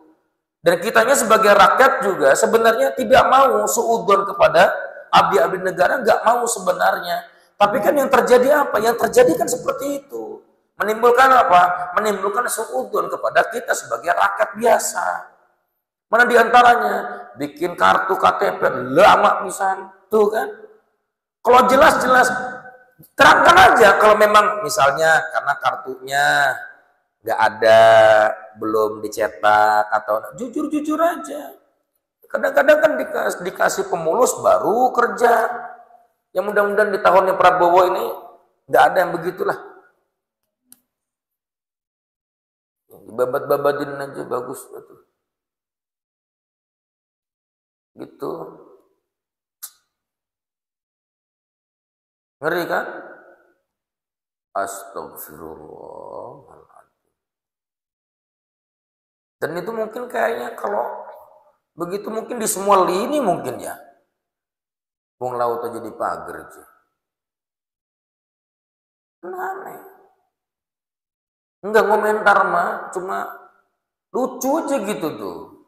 Dan kitanya sebagai rakyat juga sebenarnya tidak mau suudzon kepada abdi-abdi negara, nggak mau sebenarnya. Tapi kan yang terjadi apa? Yang terjadi kan seperti itu. Menimbulkan apa? Menimbulkan suudzon kepada kita sebagai rakyat biasa. Mana diantaranya? Bikin kartu KTP lama pisan, tuh kan? Kalau jelas-jelas terangkan aja kalau memang misalnya karena kartunya nggak ada, belum dicetak atau jujur aja. Kadang-kadang kan dikasih pemulus baru kerja. Yang mudah-mudahan di tahunnya Prabowo ini nggak ada yang begitulah. Babat-babatin aja bagus gitu. Gitu. Ngeri kan? Astagfirullah. Dan itu mungkin kayaknya kalau begitu mungkin di semua lini mungkin ya. Bung laut aja di pagar aja. Aneh. Enggak komentar mah, cuma lucu aja gitu tuh.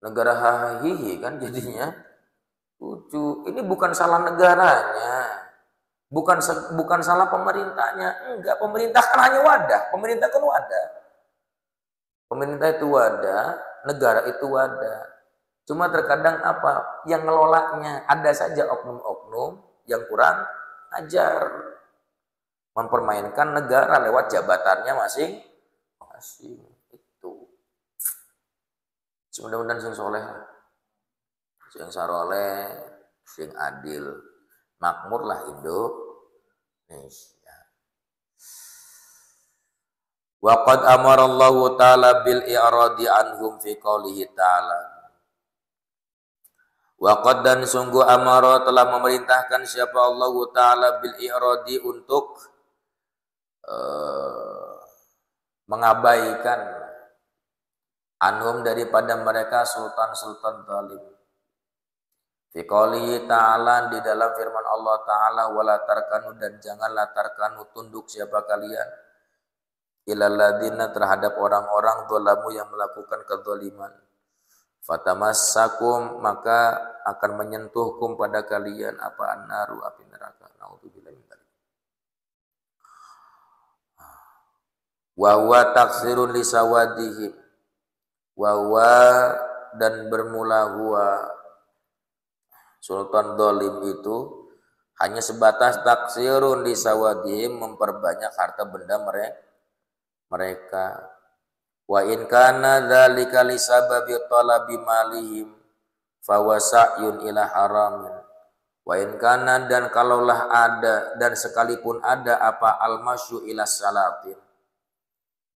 Negara hahihi kan jadinya lucu. Ini bukan salah negaranya. Bukan salah pemerintahnya. Enggak, pemerintah kan hanya wadah. Pemerintah kan wadah. Pemerintah itu wadah, negara itu wadah. Cuma terkadang apa? Yang ngelolanya ada saja oknum-oknum yang kurang ajar. Mempermainkan negara lewat jabatannya masing-masing. Itu. Mudah-mudahan sing soleh, sing saroleh, sing adil, makmur lah Indonesia. Wa qad amara Allah Ta'ala bil i'radi anhum fi qoulihi ta'ala. Wa qad dan sungguh amara telah memerintahkan siapa Allah Ta'ala bil i'radi untuk mengabaikan anhum daripada mereka sultan-sultan zalim. Fi qoulihi ta'ala di dalam firman Allah Ta'ala wala tarkanu dan janganlah tarkanu tunduk siapa kalian ilal ladina terhadap orang-orang zalamu yang melakukan kezaliman. Fatamassakum maka akan menyentuhkum pada kalian apa annaru api neraka. Naudzubillah min dzalik. Wa huwa taksirun li sawadihim. Wa huwa dan bermula huwa sultan zalim itu hanya sebatas taksirun li sawadihim memperbanyak harta benda mereka. Wa in kana dzalika li sababi talabi malihim fa wasa'yun ila haramin. Wa in kana dan kalaulah ada dan sekalipun ada apa al-masyu ila salatin.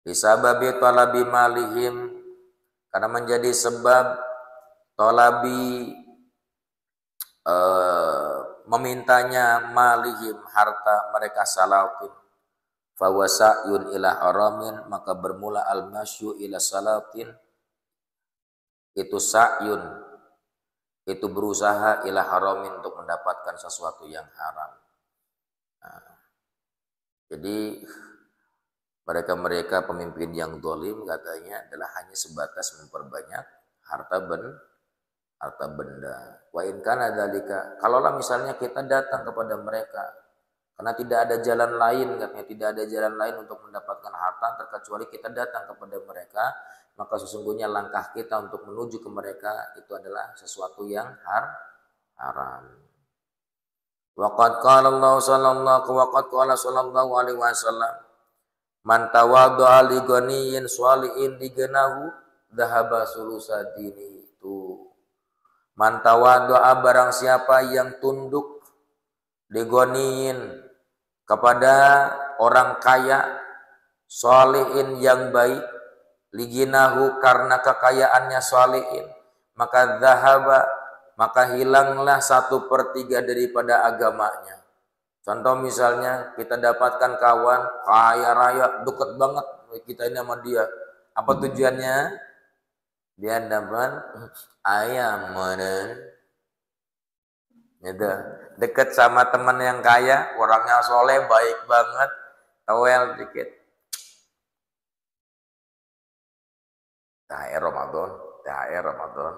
Li sababi talabi malihim karena menjadi sebab talabi memintanya malihim harta mereka salatin. Fawa sa'yun ila haramin maka bermula al-masyu ila salatin itu sa'yun itu berusaha ila haramin untuk mendapatkan sesuatu yang haram. Nah, jadi mereka pemimpin yang zalim katanya adalah hanya sebatas memperbanyak harta benda. Wa in kana dzalika kalaulah misalnya kita datang kepada mereka karena tidak ada jalan lain katanya, tidak ada jalan lain untuk mendapatkan harta terkecuali kita datang kepada mereka, maka sesungguhnya langkah kita untuk menuju ke mereka itu adalah sesuatu yang haram. Waqad qala Allah sallallahu alaihi wasallam, man tawaddu'a li ghaniyyin shalihin diganahu dhahaba sulusa dini. Itu man tawaddu'a, barang siapa yang tunduk li ghaniyyin kepada orang kaya, shalihin yang baik, liginahu karena kekayaannya shalihin, maka dhahaba, maka hilanglah 1/3 daripada agamanya. Contoh misalnya kita dapatkan kawan kaya raya, deket banget kita ini sama dia. Apa tujuannya? Dia dapat ayam, gitu. Deket sama teman yang kaya, orangnya soleh, baik banget, tawel dikit. THR Ramadan.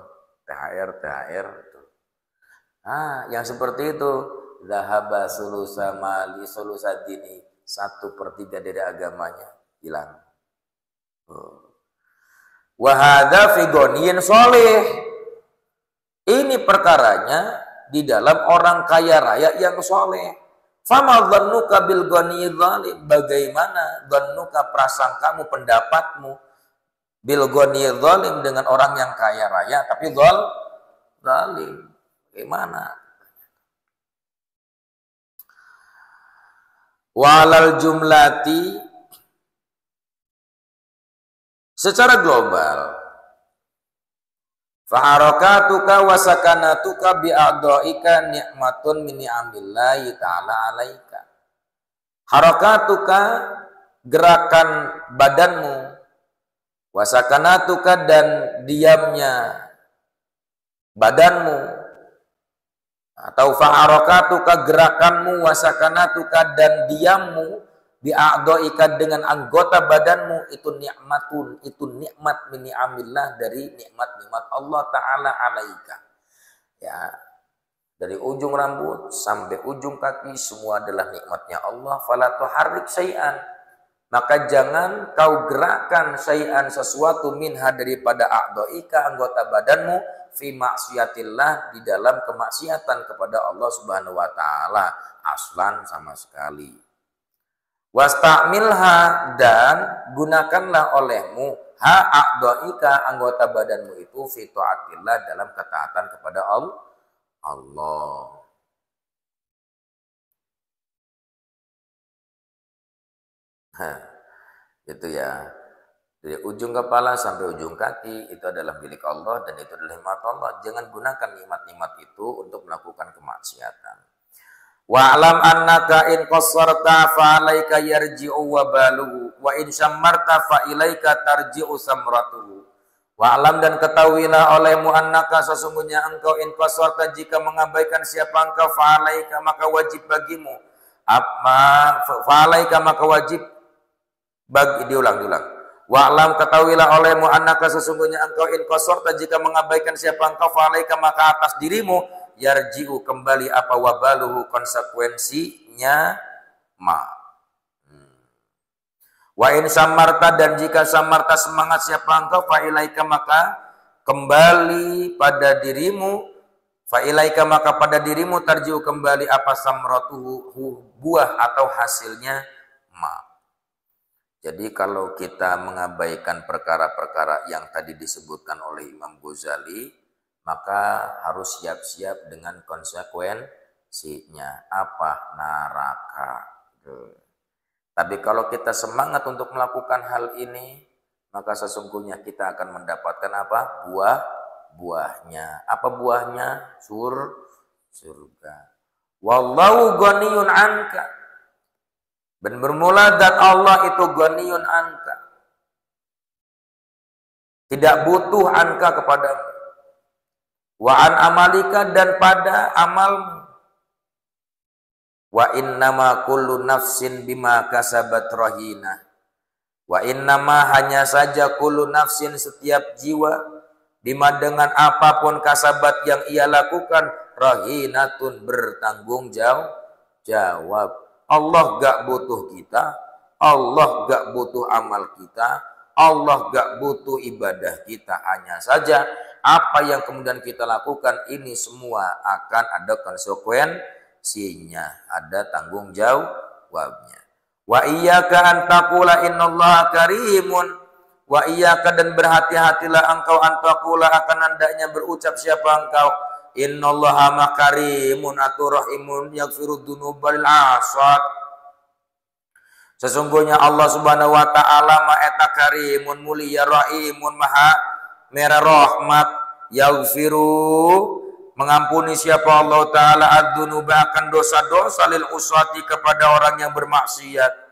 Yang seperti itu, zahaba sulusa mali sulusa dini, 1/3 dari agamanya hilang. Wa hadza fi ghaniyin sholih. Ini perkaranya di dalam orang kaya raya yang soleh. Fama dhannuka bil ghaniyyi dhalim, bagaimana dhannuka, prasangkamu, pendapatmu, bil ghaniyyi dhalim, dengan orang yang kaya raya tapi zalim. Bagaimana? Walal jumlati, secara global, faharakatuka wa sakanatuka bi'adha'ika ni'matun min ni'amillahi ta'ala alaika. Harakatuka, gerakan badanmu, wa sakanatuka, dan diamnya badanmu, atau faharakatuka, gerakanmu, wa sakanatuka, dan diammu, bi'adha'ika, dengan anggota badanmu, itu nikmatun, itu nikmat min ni'amillah, dari nikmat-nikmat Allah Ta'ala alaika. Ya, dari ujung rambut sampai ujung kaki semua adalah nikmatnya Allah. Fala tuharrik syai'an, maka jangan kau gerakkan syai'an, sesuatu, minha, daripada a'dha'ika, anggota badanmu, fi maksiatillah, di dalam kemaksiatan kepada Allah Subhanahu wa taala, aslan, sama sekali. Wastamilha, dan gunakanlah olehmu ha a'dha'ika, anggota badanmu itu, fi ta'atillah, dalam ketaatan kepada Allah. Itu ya, dari ujung kepala sampai ujung kaki itu adalah milik Allah, dan itu adalah nikmat Allah. Jangan gunakan nikmat-nikmat itu untuk melakukan kemaksiatan. Wa'lam annaka in qassarta fa 'alaika yarji'u wabaluhu wa in syammarta fa ilaika tarji'u samratuhu. Wa'lam, dan ketahuilah olehmu, annaka, sesungguhnya engkau, in qassarta, jika mengabaikan siapa engkau, fa 'alaika, maka wajib bagimu, fa 'alaika, maka wajib bagi, diulang. Wa'lam, ketahuilah olehmu, annaka, sesungguhnya engkau, in qassarta, jika mengabaikan siapa engkau, fa 'alaika, maka atas dirimu, yarji'u, kembali apa, wabaluhu, konsekuensinya, Wa in samarta, dan jika samarta, semangat siapa engkau, fa ilaika, maka kembali pada dirimu, fa ilaika, maka pada dirimu, tarji'u, kembali apa, samratuhu, buah atau hasilnya, Jadi kalau kita mengabaikan perkara-perkara yang tadi disebutkan oleh Imam Ghazali, maka harus siap-siap dengan konsekuensinya. Apa? Neraka. Tapi kalau kita semangat untuk melakukan hal ini, maka sesungguhnya kita akan mendapatkan apa? Buahnya. Apa buahnya? Surga. Wallahu ghaniyun anka. Dan bermula dan Allah itu ghaniyun anka. Tidak butuh anka kepadamu. Wa an amalika, dan pada amalmu. Wa innama kullu nafsin bima kasabat rahina. Wa innama, hanya saja, kullu nafsin, setiap jiwa, bima, dengan apapun, kasabat, yang ia lakukan, rahinatun, bertanggung jawab. Allah gak butuh kita, Allah gak butuh amal kita, Allah gak butuh ibadah kita. Hanya saja apa yang kemudian kita lakukan ini semua akan ada konsekuensinya, ada tanggung jawabnya. Wa iyyaka an taqula innallaha karimun, wa iyyaka, dan berhati-hatilah engkau an taqula, akan hendaknya berucap siapa engkau, innallaha makarimun atau rahimun yaghfiru dzunubal asad. Sesungguhnya Allah Subhanahu wa taala Maha Karimun, mulia, rahimun, maha merah rahmat, yaghfiru, mengampuni siapa Allah taala adzunuba, akan dosa-dosa, lil uswati, kepada orang yang bermaksiat.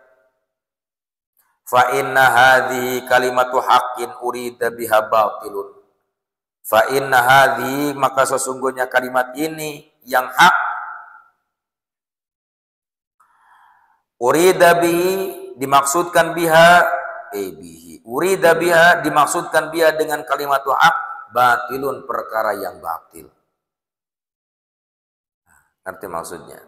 Fa inna hadhihi kalimatu haqqin urida biha batilun. Fa inna hadhihi, maka sesungguhnya kalimat ini yang hak, urida bihi, dimaksudkan biha, bihi, urida biha, dimaksudkan biha dengan kalimat hak, batilun, perkara yang batil. Ngerti maksudnya?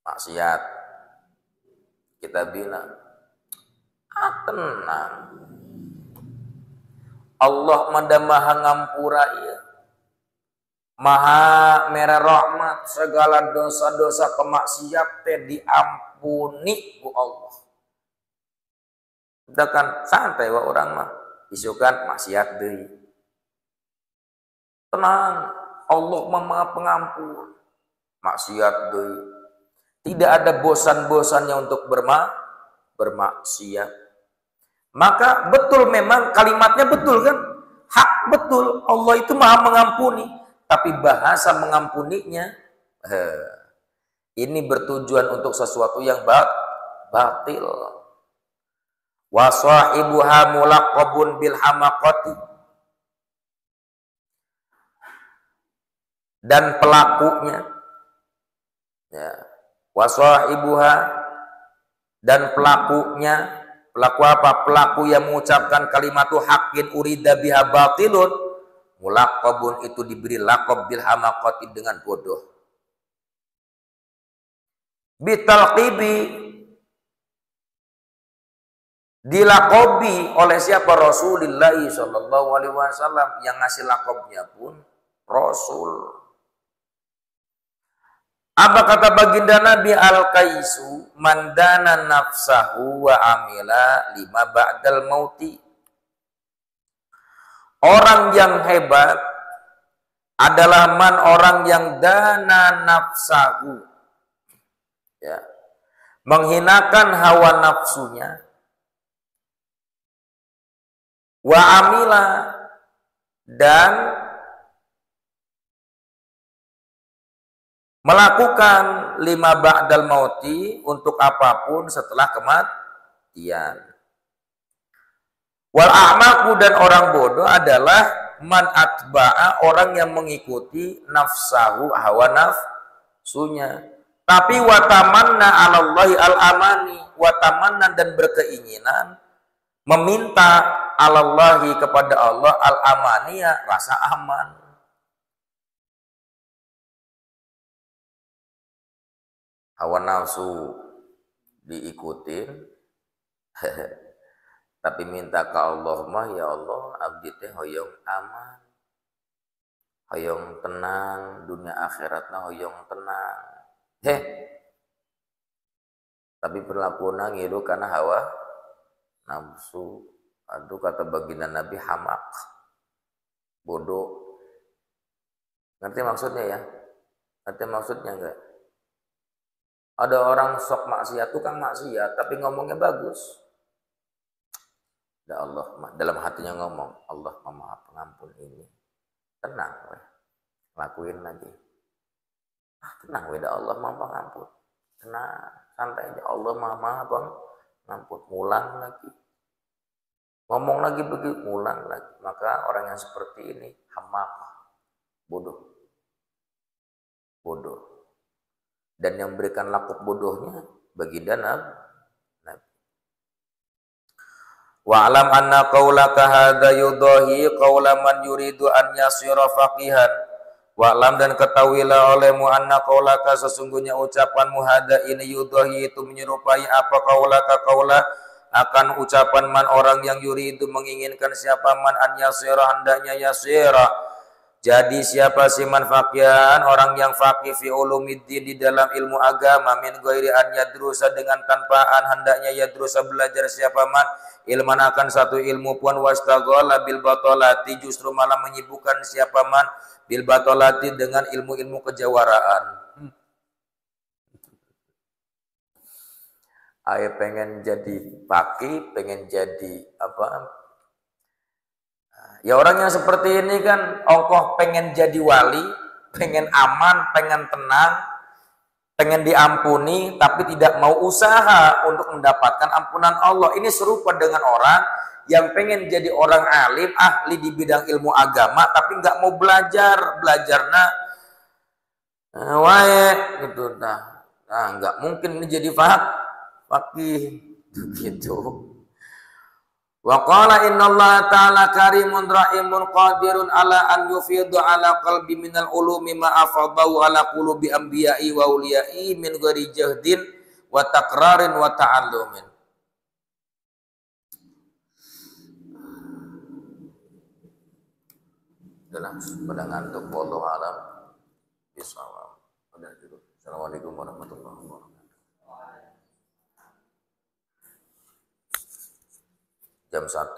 Maksiat, kita bina, tenang, Allah maha ngampura ya, maha merah rahmat, segala dosa-dosa pemaksiat teh diampuni ku Allah. Udah kan santai wa orang mah, isukan maksiat deui. Tenang, Allah maha pengampun, maksiat deui. Tidak ada bosan-bosannya untuk bermaksiat. Maka betul, memang kalimatnya betul kan? Hak betul, Allah itu maha mengampuni. Tapi bahasa mengampuninya ini bertujuan untuk sesuatu yang batil. Wa sahibuha mulaqabun bil hamaqati, dan pelakunya, ya, wa sahibuha, dan pelakunya. Pelaku apa? Pelaku yang mengucapkan kalimatu haqqin urida biha batilun, mulaqabun, itu diberi laqab bil hamaqati, dengan bodoh. Bitalqibi, dilaqabi oleh siapa? Rasulullah sallallahu alaihi wasallam, yang ngasih laqabnya pun Rasul. Apa kata baginda Nabi? Al-Qaisu mandana nafsahu wa amila lima ba'dal mauti. Orang yang hebat adalah orang yang dana nafsahu, ya, menghinakan hawa nafsunya, wa amila, dan melakukan lima ba'dal mauti, untuk apapun setelah kematian. Wal a'maku, dan orang bodoh adalah man atba'a, orang yang mengikuti nafsahu, hawa nafsunya. Tapi watamanna 'alallahi al-amani, watamanna, dan berkeinginan, meminta 'alallahi, kepada Allah, al-amaniya, rasa aman. Hawa nafsu diikutin, tapi minta ke Allah mah, ya Allah, abdi teh hoyong aman, hoyong tenang, dunia akhiratna hoyong tenang. Tapi perilakunya ngilu karena hawa nafsu. Aduh, kata baginda Nabi, hamak, bodoh. Ngerti maksudnya ya? Ngerti maksudnya enggak? Ada orang sok maksiat, tukang maksiat, tapi ngomongnya bagus. Ya Allah, dalam hatinya ngomong, Allah maha pengampun ini. Tenang, weh. Lakuin lagi. Tenang, weh, Allah maha pengampun. Tenang, santai aja, Allah maha pengampun. Ngulang lagi. Ngomong lagi begitu, ngulang lagi. Maka orang yang seperti ini, hamak, bodoh. Bodoh. Dan yang memberikan lakop bodohnya baginda Nabi. Wa alam anna qaulaka hadza yudahi qaula man yuridu an yasira faqihan Wa'lam dan ketahuilah olehmu anna qaulaka sesungguhnya ucapanmu hada ini yudahi itu menyerupai apa qaulaka akan ucapan man orang yang yuridu menginginkan siapa man an yasira hendaknya yasira. Jadi siapa si man faqihan orang yang faqih fi ulumiddin di dalam ilmu agama min ghairi an yadrusa dengan tanpaan hendaknya yadrusa belajar siapa man ilman akan satu ilmu pun wastaghala bil batolati justru malah menyibukkan siapa man bil batolati dengan ilmu-ilmu kejawaraan. Ayo pengen jadi faqih, pengen jadi apa? Ya orang yang seperti ini kan ongkoh pengen jadi wali, pengen aman, pengen tenang, pengen diampuni, tapi tidak mau usaha untuk mendapatkan ampunan Allah. Ini serupa dengan orang yang pengen jadi orang alim, ahli di bidang ilmu agama, tapi nggak mau belajarnya wae gitu. Nah, nggak mungkin ini jadi faqih gitu. Wa qala innallaha ta'ala karimun rahimun qadirun ala an yufidhu ala qalbi minal ulumi ma afadahu ala qulubi anbiya'i wa uliya'i min ghairi jahdin wa takrarin wa ta'allumin. Dalam pada ngantuk wallahu alam bisawab. Assalamualaikum warahmatullahi wabarakatuh. Jam 1